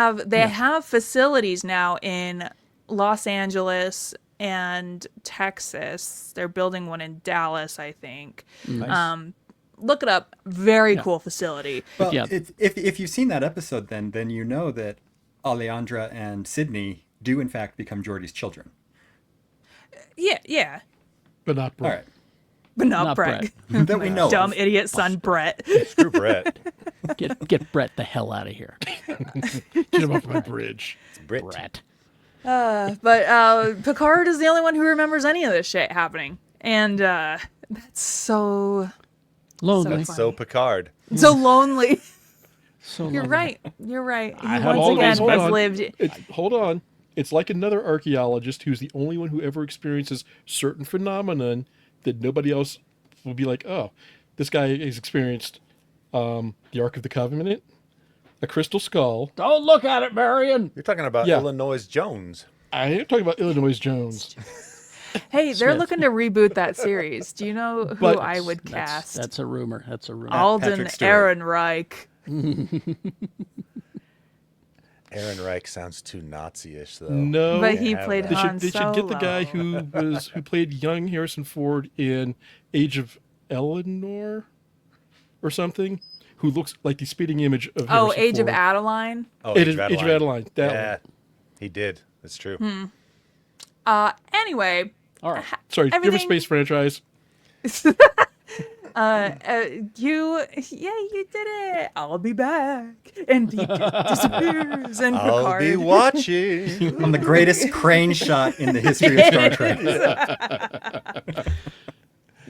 have facilities now in Los Angeles and Texas. They're building one in Dallas, I think. Look it up. Very cool facility. Well, Yeah. if you've seen that episode, then you know that Alejandra and Sydney do in fact become Geordi's children. Yeah. But not All Brent. right. but not, Not Brett. That we know Dumb of. idiot son Brett. Screw Brett. Get Brett the hell out of here. Get him off my bridge. It's Brit. Brett. But Picard is the only one who remembers any of this shit happening. And that's so Lonely. So So Picard. lonely. So You're lonely. right. You're right. He I have once always again hold has on. lived. Hold on. It's like another archaeologist who's the only one who ever experiences certain phenomenon that nobody else will be like, oh, this guy has experienced the Ark of the Covenant, a crystal skull. Don't look at it, Marion. You're talking about Yeah. Illinois Jones. I am talking about Illinois Jones. Hey, they're Smith. looking to reboot that series. Do you know who But I would cast? That's a rumor. That's a rumor. Alden Patrick Stewart. Ehrenreich. Aaron Reich sounds too Nazi-ish, though. No, But he have played that. they Han should get the guy Solo. who played young Harrison Ford in Age of Eleanor or something, who looks like the spitting image of Oh, Harrison Age of Ford. Adeline. Oh, Age of Adeline. That Yeah, one. he did. That's true. Anyway, All right. Sorry, do you have a Everything- space franchise? you did it. I'll be back. And he disappears. And I'll Picard. be watching. On the greatest crane shot in the history of Star Trek.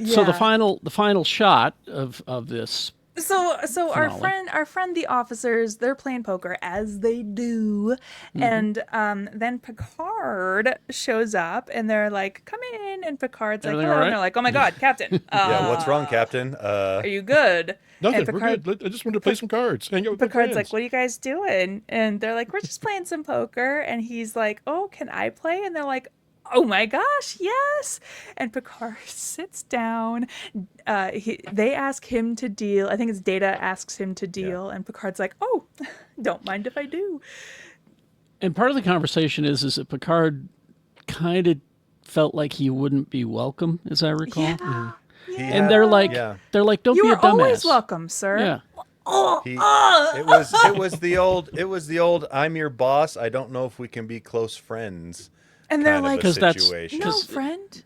So Yeah. the final shot of this. So our Finale. friend the officers, they're playing poker as they do. And then Picard shows up and they're like, come in, and Picard's like, Everything hello, all right? and they're like, oh my god, Captain. Yeah, what's wrong, Captain? Are you good? Nothing. And We're good. I just wanted to play some cards. Hang out with my Picard's friends. like, what are you guys doing? And they're like, we're just playing some poker. And he's like, oh, can I play? And they're like, oh my gosh, yes. And Picard sits down. They ask him to deal. I think it's Data asks him to deal. And Picard's like, oh, don't mind if I do. And part of the conversation is that Picard kind of felt like he wouldn't be welcome, as I recall. Yeah. He And had- they're like, yeah. don't You be a are always dumbass. welcome, sir. Yeah. It was the old I'm your boss. I don't know if we can be close friends. And they're kind of like, a 'Cause that's- situation. no, 'cause- friend.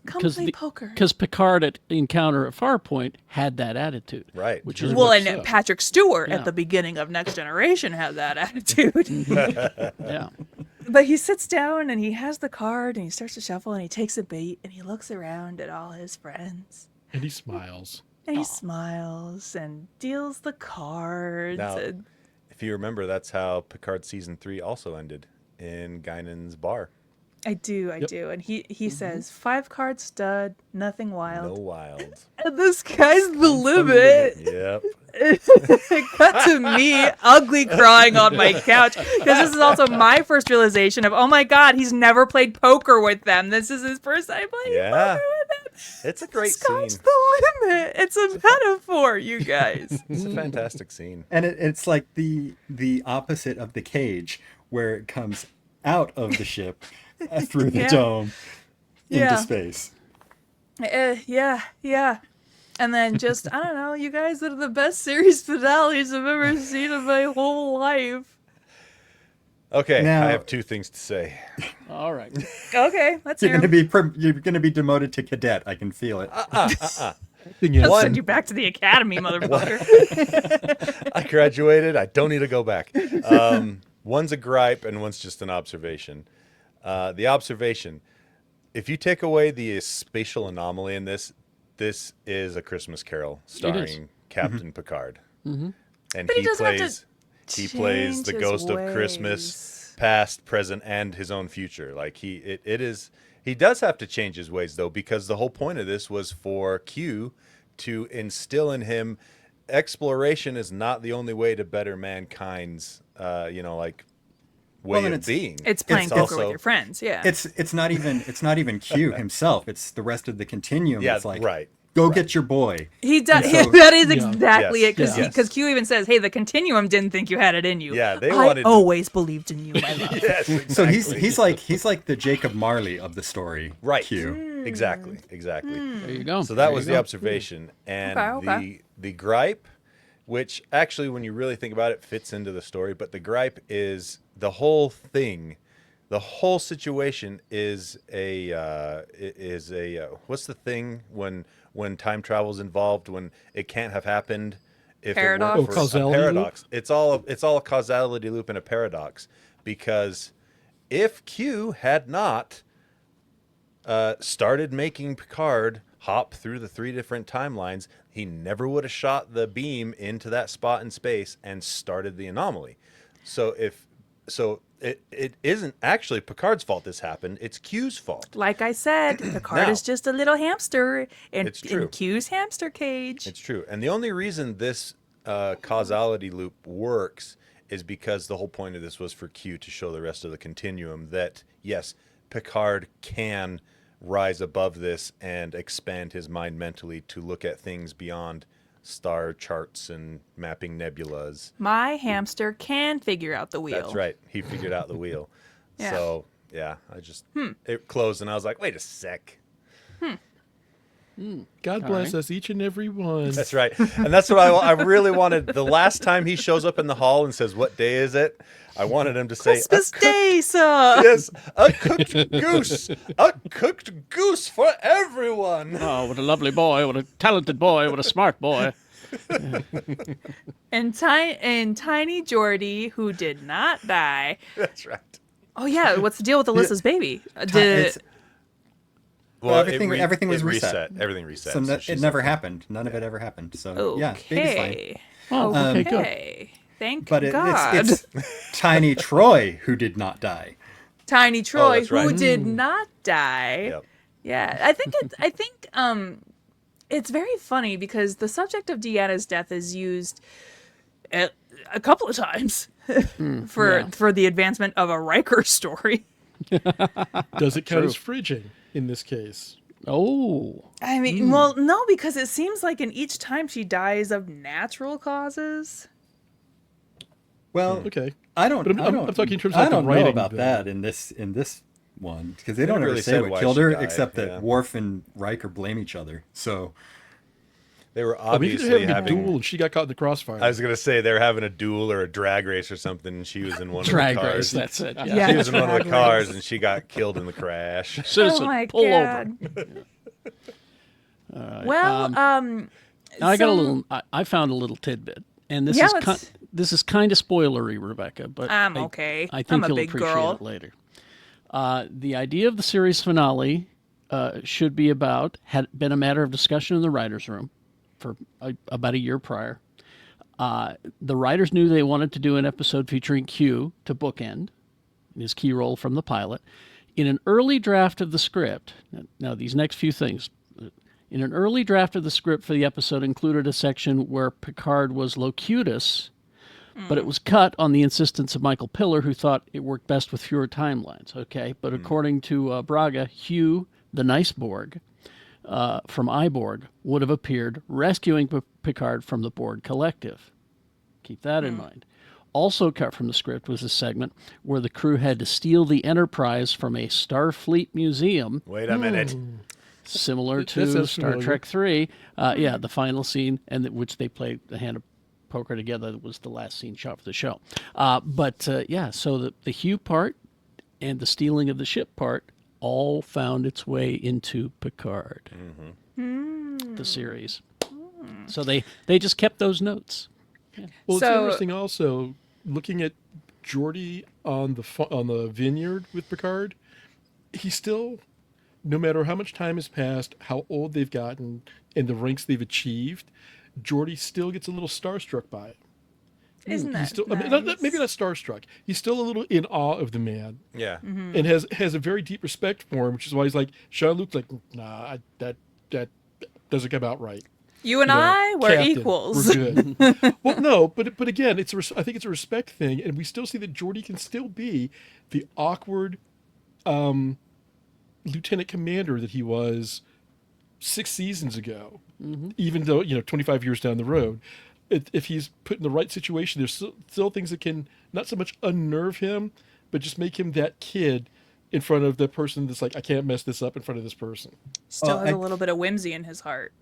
Come Because play poker. Picard at Encounter at Farpoint had that attitude. Right. Which is Well, much and so. Patrick Stewart Yeah. at the beginning of Next Generation had that attitude. yeah. But he sits down and he has the card and he starts to shuffle and he takes a bait and he looks around at all his friends And he smiles. and he smiles and deals the cards. Now, and if you remember, that's how Picard season 3 also ended in Guinan's bar. I do. And he says, 5 card stud, nothing wild. No wild. And the sky's the limit. Yep. It got to me ugly crying on my couch because this is also my first realization of, oh my God, he's never played poker with them. This is his first time playing Yeah. poker with them. It's a great Sky's scene. the limit. It's a metaphor, you guys. It's a fantastic scene. And it's like the opposite of the cage, where it comes out of the ship through the Yeah. dome into Yeah. space. Yeah. And then just, I don't know, you guys are the best series finales I've ever seen in my whole life. Okay, Now- I have 2 things to say. All right. Okay, let's You're hear gonna 'em. be you're gonna be demoted to cadet. I can feel it. Thing is, I'll One- send you back to the academy, motherfucker. I graduated. I don't need to go back. One's a gripe and one's just an observation. The observation, if you take away the spatial anomaly in this is A Christmas Carol starring Captain Picard. Mm-hmm. And But he doesn't have to he plays the change ghost his of Christmas, ways. past, present, and his own future. Like he does have to change his ways though, because the whole point of this was for Q to instill in him exploration is not the only way to better mankind's way and of it's- being. It's playing It's poker also- with your friends, yeah. It's not even Q himself. It's the rest of the continuum. Yeah, It's like, right. go get your boy. He does. And so- That is exactly Yes, it. Because yes. Q even says, "Hey, the Continuum didn't think you had it in you. Yeah, they I wanted- always believed in you, my love." Yes, So exactly. he's like the Jacob Marley of the story. right. Q. Exactly. There you go. So that There was you the go. observation, and Okay. the gripe, which actually, when you really think about it, fits into the story. But the gripe is the whole thing The whole situation is a what's the thing when time travel is involved, when it can't have happened if Paradox? it Oh, weren't for a causality loop? paradox. It's all a causality loop and a paradox, because if Q had not started making Picard hop through the 3 different timelines, he never would have shot the beam into that spot in space and started the anomaly. So it isn't actually Picard's fault this happened. It's Q's fault. Like I said, Picard Now- is just a little hamster It's true. in Q's hamster cage. It's true. And the only reason this causality loop works is because the whole point of this was for Q to show the rest of the continuum that, yes, Picard can rise above this and expand his mind mentally to look at things beyond star charts and mapping nebulas. My hamster can figure out the wheel. That's right. He figured out the wheel. Yeah. So, yeah, I just, it closed and I was like, wait a sec. God bless us, each and every one. That's right. And that's what I really wanted. The last time he shows up in the hall and says, what day is it? I wanted him to say, Christmas Day, sir. yes, a cooked goose. A cooked goose for everyone. Oh, what a lovely boy! What a talented boy! What a smart boy! And Tiny Geordie, who did not die. That's right. Oh yeah, what's the deal with Alyssa's baby? It's- Well, everything was it reset. Everything reset. So So it she's never okay. happened. None of it ever happened. So yeah, baby's fine. Okay. Oh, okay, good. Okay. Thank But God. it's Tiny Troy who did not die. Tiny Troy, that's right. who did not die. Yep. Yeah, I think it's very funny because the subject of Deanna's death is used a couple of times for the advancement of a Riker story. Does it count True. as fridging in this case? Oh, I mean, well, no, because it seems like in each time she dies of natural causes. Well, Okay. I don't. But I I'm don't, talking in terms of I like the don't know writing, about though. that in this one because they don't never ever really say said what why killed she her died, except that yeah. Worf and Riker blame each other. So They were I mean, obviously they're having a having. duel, and she got caught in the crossfire. I was gonna say they were having a duel or a drag race or something, and she was in one drag of the race. cars. That's it. Yeah. Yeah. She was in one of Drag the race. cars, and she got killed in the crash. Citizen, Oh my pull God. over. Well, Now I got a some- little. I found a little tidbit, and this Yeah, is let's- this is kind of spoilery, Rebecca. But I'm okay. I think I'm a you'll big appreciate girl. it later. The idea of the series finale should be had been a matter of discussion in the writers' room for about a year prior. The writers knew they wanted to do an episode featuring Q to bookend his key role from the pilot. In an early draft of the script, now these next few things, in an early draft of the script for the episode included a section where Picard was locutus, but it was cut on the insistence of Michael Piller, who thought it worked best with fewer timelines. Okay, but according to Braga, Hugh, the nice Borg, from iBorg, would have appeared rescuing Picard from the Borg Collective. Keep that in mind. Also cut from the script was a segment where the crew had to steal the Enterprise from a Starfleet museum, Wait a minute. similar That to sounds Star familiar. Trek 3. Yeah, the final scene, which they played the hand of poker together, that was the last scene shot for the show. Yeah, so the Hugh part and the stealing of the ship part all found its way into Picard, the series. So they just kept those notes. Well, it's So- interesting also looking at Geordi on the vineyard with Picard. He still, no matter how much time has passed, how old they've gotten, and the ranks they've achieved, Geordi still gets a little starstruck by it. Isn't that He's still, nice? I mean, maybe not starstruck. He's still a little in awe of the man, Yeah. and has a very deep respect for him, which is why he's like, Jean-Luc's like, nah, that doesn't come out right. You and You know, I were Captain, equals. We're good. Well, no, but again, I think it's a respect thing, and we still see that Geordi can still be the awkward lieutenant commander that he was 6 seasons ago. Even though 25 years down the road, if he's put in the right situation, there's still things that can not so much unnerve him, but just make him that kid in front of the person that's like, I can't mess this up in front of this person. Still has I- a little bit of whimsy in his heart.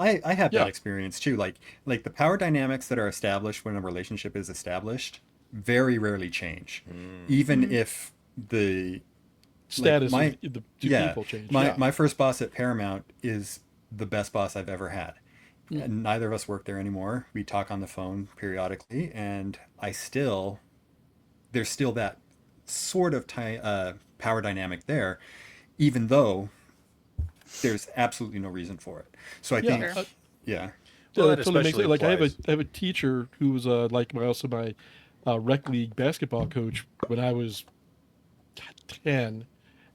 I have Yeah. that experience too. Like the power dynamics that are established when a relationship is established very rarely change. Even if the Status my- of the two people changed. My first boss at Paramount is the best boss I've ever had. And neither of us work there anymore. We talk on the phone periodically, and there's still that sort of power dynamic there, even though there's absolutely no reason for it. So I think, Sure. yeah. So Well, that that totally makes especially it, like applies. I have a teacher who was like also my rec league basketball coach when I was 10,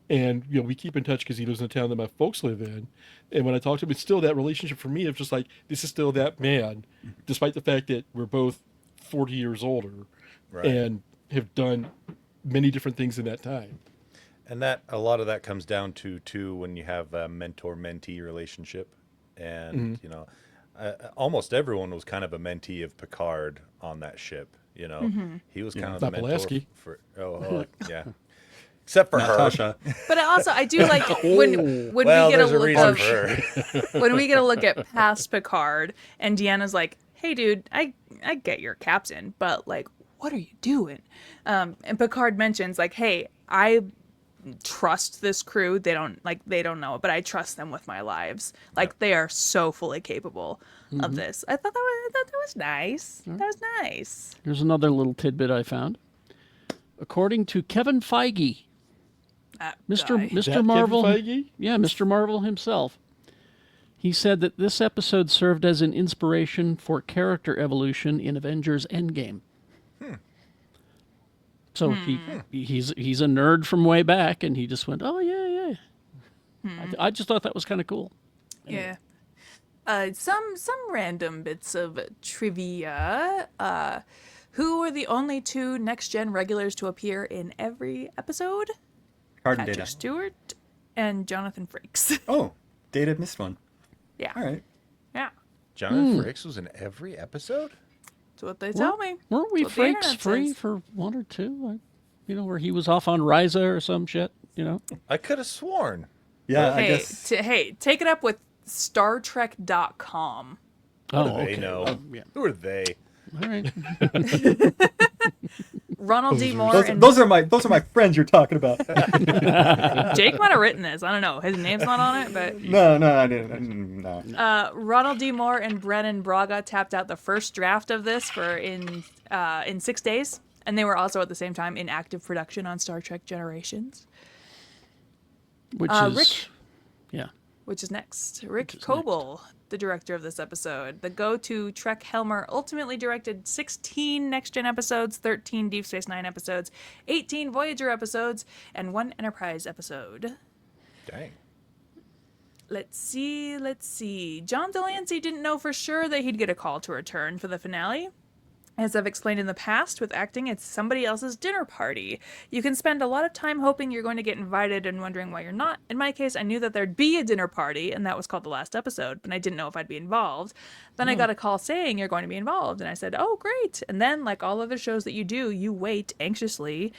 and we keep in touch because he lives in the town that my folks live in. And when I talk to him, it's still that relationship for me of just like, this is still that man, despite the fact that we're both 40 years older Right. and have done many different things in that time. And that a lot of that comes down to too when you have a mentor-mentee relationship, and almost everyone was kind of a mentee of Picard on that ship. He was kind of the Not mentor Pulaski. for. Yeah, except for her. Natasha. But also, I do like when Well, we get a there's a look reason of for her. when we get a look at past Picard, and Deanna's like, "Hey, dude, I get you're captain, but like, what are you doing?" And Picard mentions like, "Hey, I trust this crew. They don't know it, but I trust them with my lives. Like they are so fully capable of this." I thought that was nice. That was nice. Here's another little tidbit I found. According to Kevin Feige, Mr. Guy. Mr. That Marvel, Kevin Feige? yeah, Mr. Marvel himself. He said that this episode served as an inspiration for character evolution in Avengers Endgame. So he's a nerd from way back, and he just went, "Oh yeah." I just thought that was kind of cool. Yeah. Some random bits of trivia. Who were the only two Next Gen regulars to appear in every episode? Pardon, Patrick Data. Stewart and Jonathan Frakes. Oh, Data missed one. Yeah. All right. Yeah. Jonathan Frakes was in every episode. That's what they tell me. Weren't we That's what the Frakes internet free says. for one or two? Where he was off on Ryza or some shit. I could have sworn. Yeah, I Hey, guess. take it up with StarTrek.com. How do Oh, they okay. know? Oh, yeah. Who are they? All right. Ronald D. Moore and Those are my friends you're talking about. Jake might have written this. I don't know. His name's not on it, but No, I didn't. No. Ronald D. Moore and Brennan Braga tapped out the first draft of this in 6 days, and they were also at the same time in active production on Star Trek Generations, Which Rick- is, yeah. which is next. Rick Coble, the director of this episode, the go-to Trek Helmer, ultimately directed 16 Next Gen episodes, 13 Deep Space Nine episodes, 18 Voyager episodes, and 1 Enterprise episode. Dang. Let's see. John Delancey didn't know for sure that he'd get a call to return for the finale. As I've explained in the past, with acting, it's somebody else's dinner party. You can spend a lot of time hoping you're going to get invited and wondering why you're not. In my case, I knew that there'd be a dinner party, and that was called the last episode, but I didn't know if I'd be involved. Then I got a call saying you're going to be involved, and I said, oh, great. And then, like all other shows that you do, you wait anxiously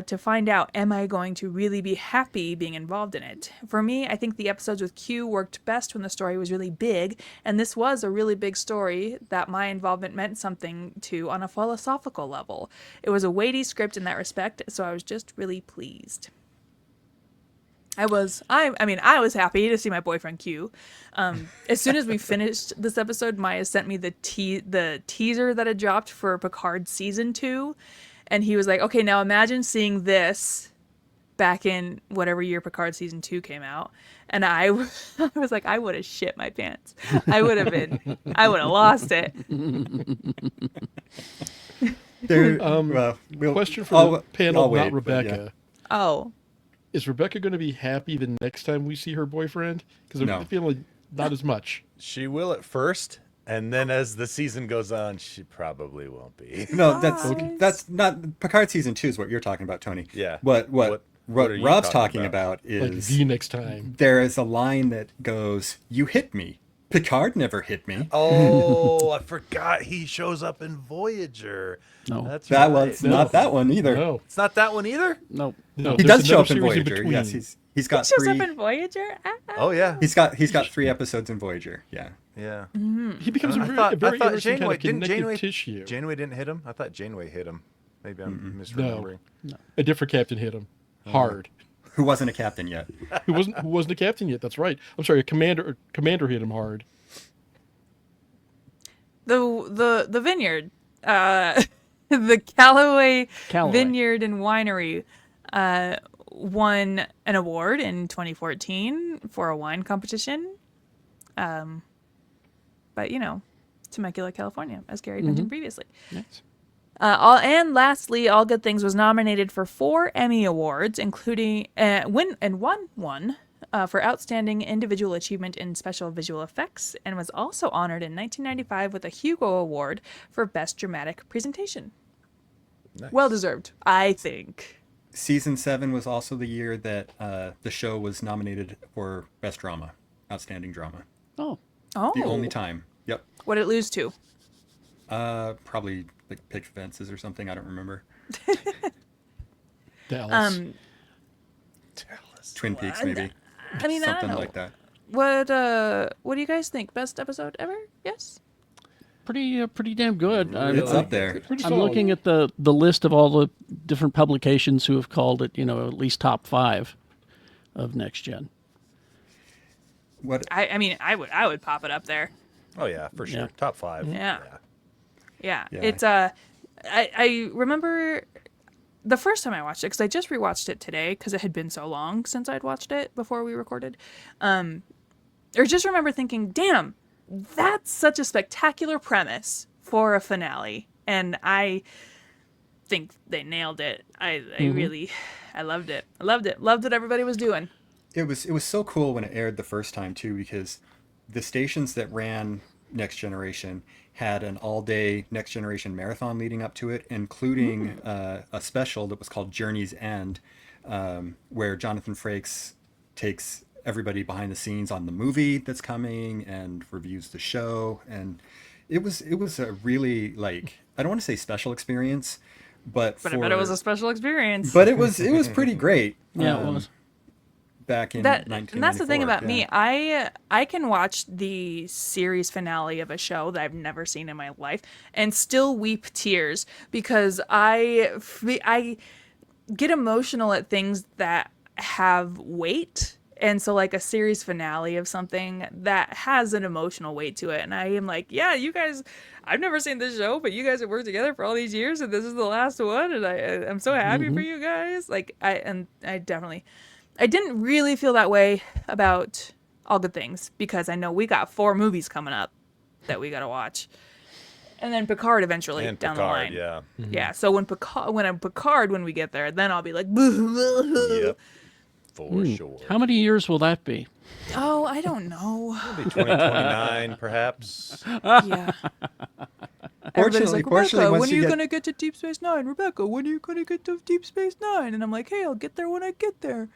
to find out, am I going to really be happy being involved in it? For me, I think the episodes with Q worked best when the story was really big, and this was a really big story that my involvement meant something to on a philosophical level. It was a weighty script in that respect, so I was just really pleased. I was happy to see my boyfriend Q. As soon as we finished this episode, Maya sent me the teaser that had dropped for Picard season 2. And he was like, okay, now imagine seeing this back in whatever year Picard season 2 came out. And I was like, I would have shit my pants. I would have lost it. Question for the panel, I'll wait, not but Rebecca. Oh, Is Rebecca going to be happy the next time we see her boyfriend? Because No. I'm feeling not as much. She will at first, and then as the season goes on, she probably won't be. No, that's not Picard season 2 is what you're talking about, Tony. Yeah. What are you Rob's talking talking about Like is the next time. there is a line that goes, "You hit me. Picard never hit me." Oh, I forgot he shows up in Voyager. No. That's That right. was not that one either. No. It's not that one either. No. No, He there's does show up another in series Voyager. between. Yes, he's got shows three. up in Voyager? Oh yeah, He's got 3 episodes in Voyager. Yeah. yeah. He becomes a very interesting kind of connective tissue. Janeway didn't hit him. I thought Janeway hit him. Maybe I'm misremembering. A different captain hit him hard. Who wasn't a captain yet? Who wasn't a captain yet? That's right. I'm sorry, a commander hit him hard. The vineyard, the Callaway Vineyard and Winery, won an award in 2014 for a wine competition. But Temecula, California, as Gary mentioned previously. Nice. And lastly, All Good Things was nominated for 4 Emmy Awards, including won one for Outstanding Individual Achievement in Special Visual Effects, and was also honored in 1995 with a Hugo Award for Best Dramatic Presentation. Nice. Well deserved, I think. Season 7 was also the year that the show was nominated for Best Drama, Outstanding Drama. Oh. The only time. Yep. What did it lose to? Probably like Pick Fences or something. I don't remember. Dallas. Twin Peaks, maybe. I mean, I don't Something know. like that. What do you guys think? Best episode ever? Yes. Pretty damn good. It's up there. Pretty I'm solid. looking at the list of all the different publications who have called it, at least top 5 of Next Gen. What? I mean, I would pop it up there. Oh yeah, for sure. Yeah. Top 5. Yeah. Yeah. Yeah. It's I remember the first time I watched it, because I just rewatched it today because it had been so long since I'd watched it before we recorded. Or just remember thinking, damn, that's such a spectacular premise for a finale. And I think they nailed it. I really loved it. I loved it. Loved what everybody was doing. It was so cool when it aired the first time too, because the stations that ran Next Generation had an all-day Next Generation marathon leading up to it, including a special that was called Journey's End, where Jonathan Frakes takes everybody behind the scenes on the movie that's coming and reviews the show. And it was a really, like, I don't want to say special experience, but I bet it was a special experience. But it was pretty great. Yeah, it was. Back in And 1994. that's the thing about me. yeah. I can watch the series finale of a show that I've never seen in my life and still weep tears, because I get emotional at things that have weight. And so, like, a series finale of something that has an emotional weight to it. And I am like, yeah, you guys, I've never seen this show, but you guys have worked together for all these years, and this is the last one. And I'm so happy for you guys. Like, I didn't really feel that way about All Good Things, because I know we got 4 movies coming up that we got to watch. And then Picard eventually And down Picard, the line. yeah. Yeah, so when we get there, then I'll be like, Yep. For sure. How many years will that be? oh, I don't know. Maybe 2029, perhaps. Yeah. Everybody's like, Fortunately, Rebecca, once when are you you get- going to get to Deep Space Nine? Rebecca, when are you going to get to Deep Space Nine? And I'm like, hey, I'll get there when I get there.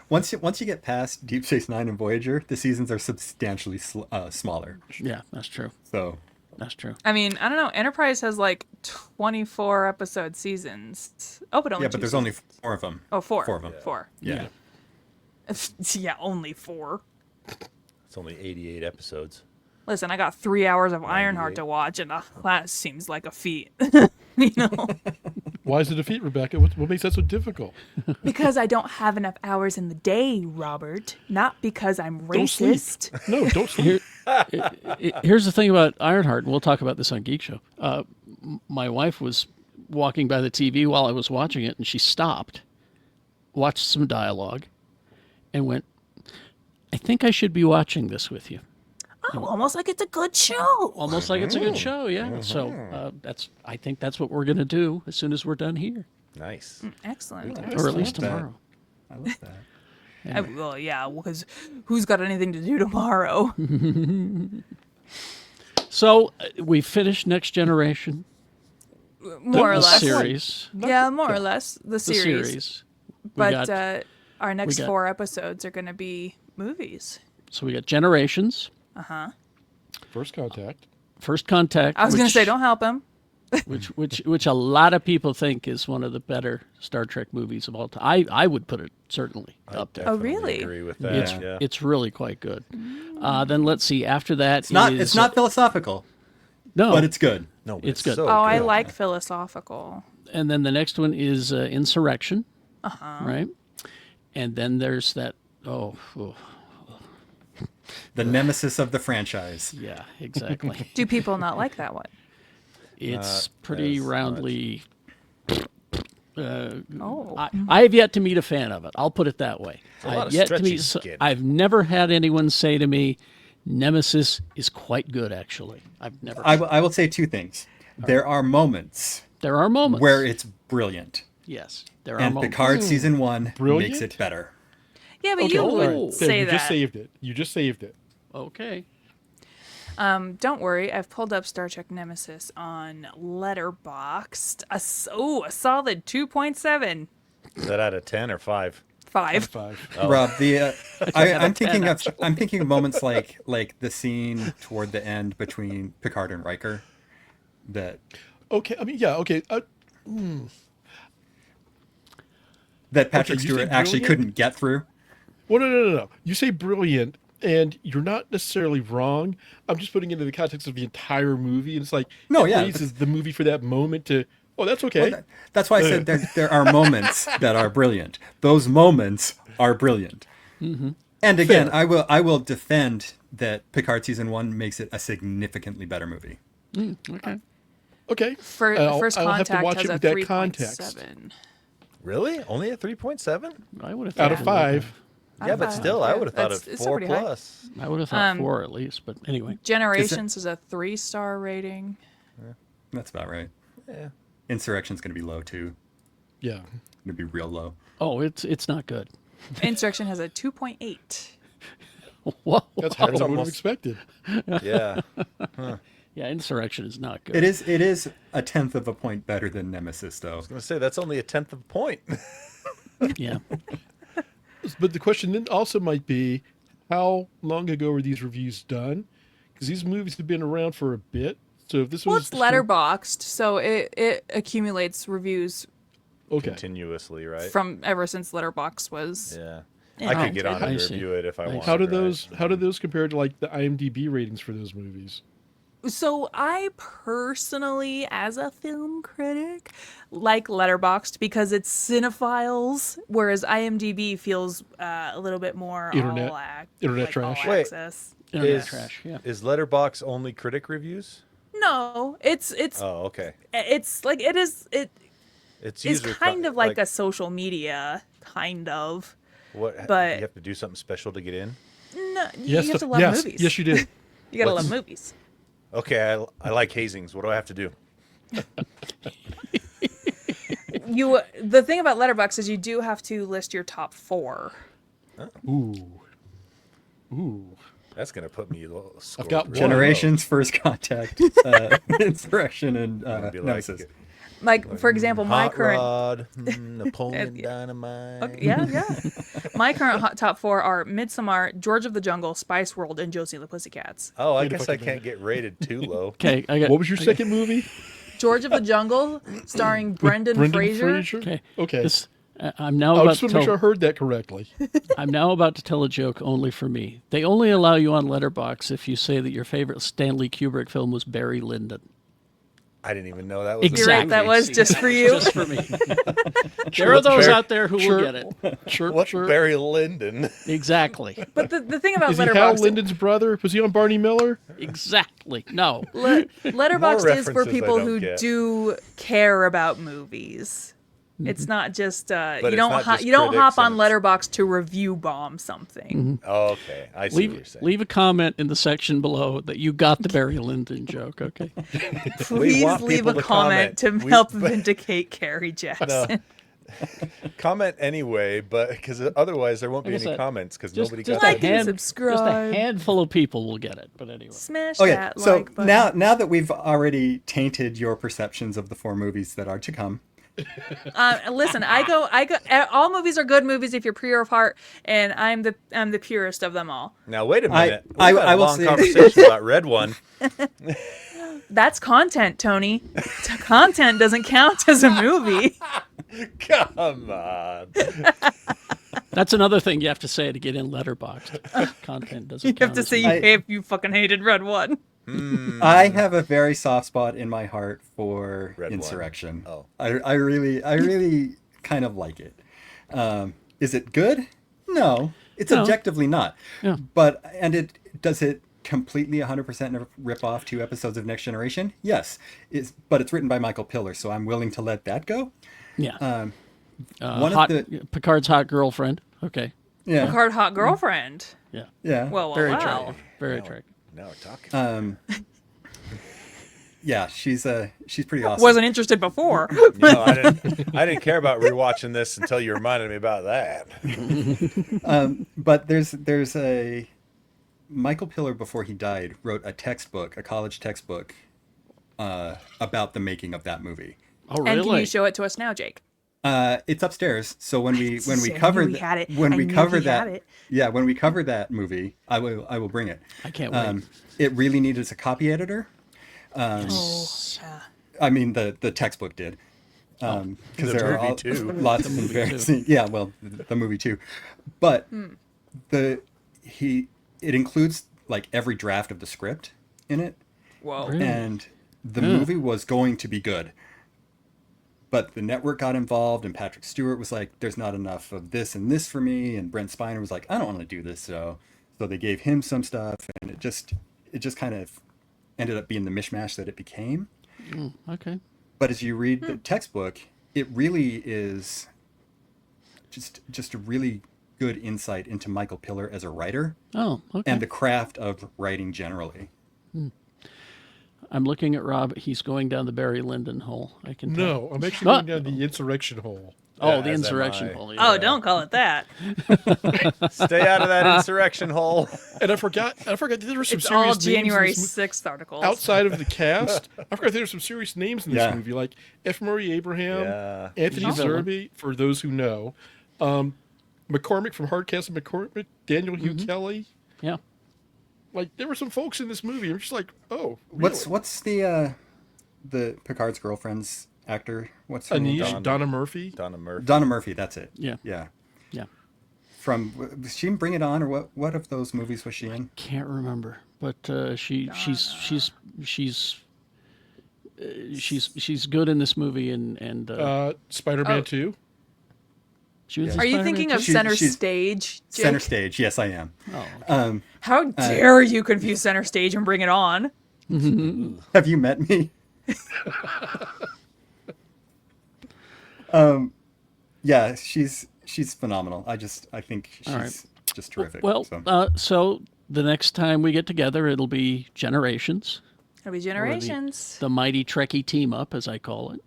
Once you get past Deep Space Nine and Voyager, the seasons are substantially smaller. Yeah, that's true. So That's true. I mean, I don't know. Enterprise has like 24 episode seasons. Oh, but only yeah, two but there's seasons. only 4 of them. Oh, 4. 4 of them. 4. Yeah. Yeah, only 4. It's only 88 episodes. Listen, I got 3 hours of 98. Ironheart to watch, and that seems like a feat. You know, Why is it a feat, Rebecca? What makes that so difficult? because I don't have enough hours in the day, Robert. Not because I'm Don't sleep. racist. No, don't sleep. Here's the thing about Ironheart, and we'll talk about this on Geekshow. My wife was walking by the TV while I was watching it, and she stopped, watched some dialogue, and went, I think I should be watching this with you. Oh, almost like it's a good show. Almost like it's a good show, yeah. So I think that's what we're going to do as soon as we're done here, Nice. Excellent. or at least I love that. tomorrow. I love that. Well, yeah, because who's got anything to do tomorrow? So we finished Next Generation, More or the less. series. Yeah, more or less the The series. series. We But got- our next got- 4 episodes are going to be movies. So we got Generations, First Contact. First Contact. I was going to which- say, don't help him. which a lot of people think is one of the better Star Trek movies of all time. I would put it certainly up there. Definitely really? agree with that. It's yeah. it's really quite good. Then let's see. After that, It's not philosophical, no, but it's good. No, but it's good. So Oh, I good. like philosophical. And then the next one is Insurrection. Right. And then there's that. Oh, The nemesis of the franchise. yeah, exactly. Do people not like that one? It's pretty as roundly. Oh. I have yet to meet a fan of it. I'll put it that way. a lot I've of yet to stretching, meet. kid. I've never had anyone say to me, "Nemesis is quite good." Actually, I've never. I will say two things. There are moments There are moments where it's brilliant, yes, there are and moments. Picard season 1 Brilliant? makes it better. Yeah, but Okay, you all would right. say There, you that. just saved it. You just saved it. Okay. Don't worry, I've pulled up Star Trek Nemesis on Letterboxd. A solid 2.7. Is that out of 10 or 5? 5. 5. Rob, I'm thinking of moments like the scene toward the end between Picard and Riker. That Okay, I mean, yeah, okay. Patrick you Stewart say actually brilliant? couldn't get through. Well, no. You say brilliant, and you're not necessarily wrong. I'm just putting it into the context of the entire movie, and it's like, No, it yeah. raises the movie for that moment to, oh, that's okay. Well, that's why I said there are moments that are brilliant. Those moments are brilliant. Mm-hmm. And again, I will defend that Picard season 1 makes it a significantly better movie. Okay. Okay. First I'll have to Contact watch has it a with that context. 3.7. Really? Only a 3.7? I would have Out of 5. Yeah, but still, I would have thought It's of still 4 pretty high. plus. I would have thought 4 at least, but anyway. Generations is a 3-star rating. That's about right. Yeah. Insurrection's going to be low too. Yeah. Going to be real low. Oh, it's not good. Insurrection has a 2.8. Whoa. That's higher than I would have almost- expected. Yeah. Yeah, Insurrection is not good. It is a tenth of a point better than Nemesis, though. I was going to say, that's only a tenth of a point. Yeah. But the question then also might be, how long ago were these reviews done? Because these movies have been around for a bit. So if this Well, was it's letterboxed, so it accumulates reviews okay, Continuously, right? from ever since Letterboxd was. Yeah. Yeah. I could get on I and see. review it if I I see. wanted. how do right? those compare to like the IMDb ratings for those movies? So I personally, as a film critic, like Letterboxd because it's cinephiles, whereas IMDb feels a little bit more Internet- internet like trash. all Wait. access. Internet Is, trash, yeah. is Letterbox only critic reviews? No, it's Oh, okay. it's like it is It's is user kind of like a social media kind of. What? but- You have to do something special to get in. No, Yes, you have to love yes, movies. yes, you did. You gotta What's- love movies. Okay, I like hazings. What do I have to do? The thing about Letterboxd is you do have to list your top 4. Ooh. That's gonna put me. I've got one. Generations, First Contact, Insurrection, and Be like, Nemesis. Like for example, my Hot current Rod, Napoleon Yeah. Dynamite. Okay, yeah. My current top 4 are Midsommar, George of the Jungle, Spice World, and Josie and the Pussycats. Oh, I Wait a guess I fucking can't get rated too low. Okay, I got. What was your second movie? George of the Jungle, starring Brendan Fraser. Fraser? Okay. This, I'm now I about just to want to make sure I tell. heard that correctly. I'm now about to tell a joke only for me. They only allow you on Letterboxd if you say that your favorite Stanley Kubrick film was Barry Lyndon. I didn't even know that was. You're right, that was just for you. Just for me. There are those Barry- out there who will get it. Sure, What's sure. Barry Lyndon? Exactly. But the thing about Is he Hal Letterboxd, Linden's brother? Was he on Barney Miller? Exactly. No. Letterboxd is for references I people don't who get. do care about movies. It's not just you it's don't not just you don't critics hop on and it's- Letterboxd to review bomb something. Oh, okay, I see what you're Leave, saying. leave a comment in the section below that you got the Barry Lyndon joke, okay? Please want leave people a to comment to comment. help vindicate Carrie Jackson. Comment anyway, but because otherwise there won't be Like I any said, comments because just- nobody just got a Like that. and hand- subscribe. Just a handful of people will get it, but anyway. Smash Okay, that so like button. now that we've already tainted your perceptions of the 4 movies that are to come, Listen, I go. All movies are good movies if you're pure of heart, and I'm the purest of them all. Now wait a I- minute. I- We've had I a will long say- conversation about Red One. That's content, Tony. Content doesn't count as a movie. Come on. That's another thing you have to say to get in Letterboxd. Content doesn't You have count to as say much. if you fucking hated Red One. I have a very soft spot in my heart for Red one. Insurrection. Oh. I really kind of like it. Is it good? No, it's No. objectively not. Yeah. But does it completely 100% rip off 2 episodes of Next Generation? Yes. But it's written by Michael Piller, so I'm willing to let that go. Yeah. One hot, of the Picard's hot girlfriend. Okay. yeah Picard hot girlfriend. Yeah. yeah Well, Very wow. attractive. Very attractive. Now we're talking. yeah she's pretty awesome. Wasn't interested before. No, I didn't care about rewatching this until you reminded me about that. But there's a Michael Piller, before he died, wrote a college textbook about the making of that movie. Oh, And really? can you show it to us now, Jake? It's upstairs. So when we I cover knew we had it. when I we knew cover he had that it. yeah when we cover that movie, I will bring it. I can't wait. It really needed a copy editor. Oh, yeah. I mean the textbook did. Because The there are movie too. lots of embarrassing. Yeah, well, the movie too, but it includes like every draft of the script in it, Whoa. Really? and the movie was going to be good, but the network got involved, and Patrick Stewart was like, "There's not enough of this and this for me," and Brent Spiner was like, "I don't want to do this," so they gave him some stuff, and it just kind of ended up being the mishmash that it became. Okay. But as you read the textbook, it really is just a really good insight into Michael Piller as a writer Oh, okay. and the craft of writing generally. I'm looking at Rob. He's going down the Barry Lyndon hole. I can tell. No, I'm actually going down the insurrection hole. Oh, Yeah, the as am insurrection I. hole. Oh, Yeah. don't call it that. Stay out of that insurrection hole. And I forgot there were some It's serious all names January in this 6th articles. outside of the cast. I forgot there were some serious names in this Yeah. movie, like F. Murray Abraham, Yeah. Anthony He's a villain. Zerbe, for those who know, McCormick from Hardcastle McCormick, Daniel Hugh Kelly. Yeah. Like there were some folks in this movie. I'm just like, oh, really? What's the Picard's girlfriend's actor? What's her name? Anish, Donna Murphy. Donna Murphy. Donna Murphy. That's it. Yeah. Yeah. Yeah. Was she in Bring It On, or what of those movies was she in? Can't remember, but she's good in this movie, and Spider-Man Oh. 2. she was. Yeah. in Are you Spider-Man thinking too? of She- Center she's- Stage, Jake? Center Stage. Yes, I am. Oh, okay. How dare you confuse Center Stage and Bring It On? Have you met me? Yeah, she's phenomenal. I think she's right. just terrific. Well, so. so the next time we get together, it'll be Generations, It'll be Generations. the mighty Trekkie team up, as I call it.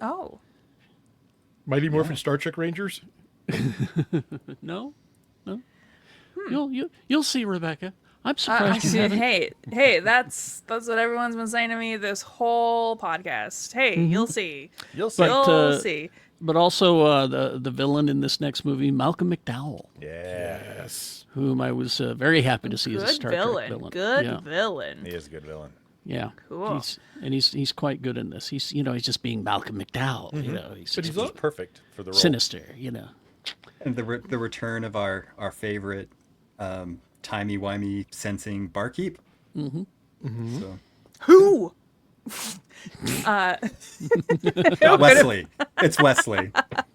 Oh. Mighty Morphin Star Trek Rangers. No. You'll see, Rebecca. I'm surprised you see, haven't. hey, that's what everyone's been saying to me this whole podcast. Hey, you'll see. You'll see. But, You'll see. But also the villain in this next movie, Malcolm McDowell, Yeah. Yes. whom I was very happy to see as a Good Star villain. Trek villain. Good Yeah. villain. He is a good villain. Yeah. Cool. He's quite good in this. He's he's just being Malcolm McDowell. You know, he's But just he's He's perfect for the role. sinister. You know. And the return of our favorite timey-wimey sensing barkeep. Mm-hmm. So Who? Wesley. It's Wesley.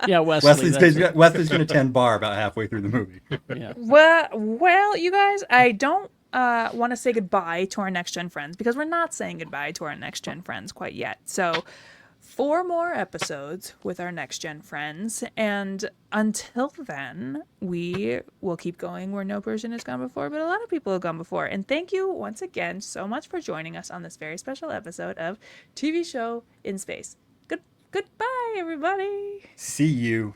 Yeah, Wesley. that's it. Wesley's going to tend bar about halfway through the movie. Yeah. Well, you guys, I don't want to say goodbye to our next gen friends because we're not saying goodbye to our next gen friends quite yet. So 4 more episodes with our next gen friends, and until then, we will keep going where no person has gone before, but a lot of people have gone before. And thank you once again so much for joining us on this very special episode of TV Show in Space. Goodbye, everybody. See you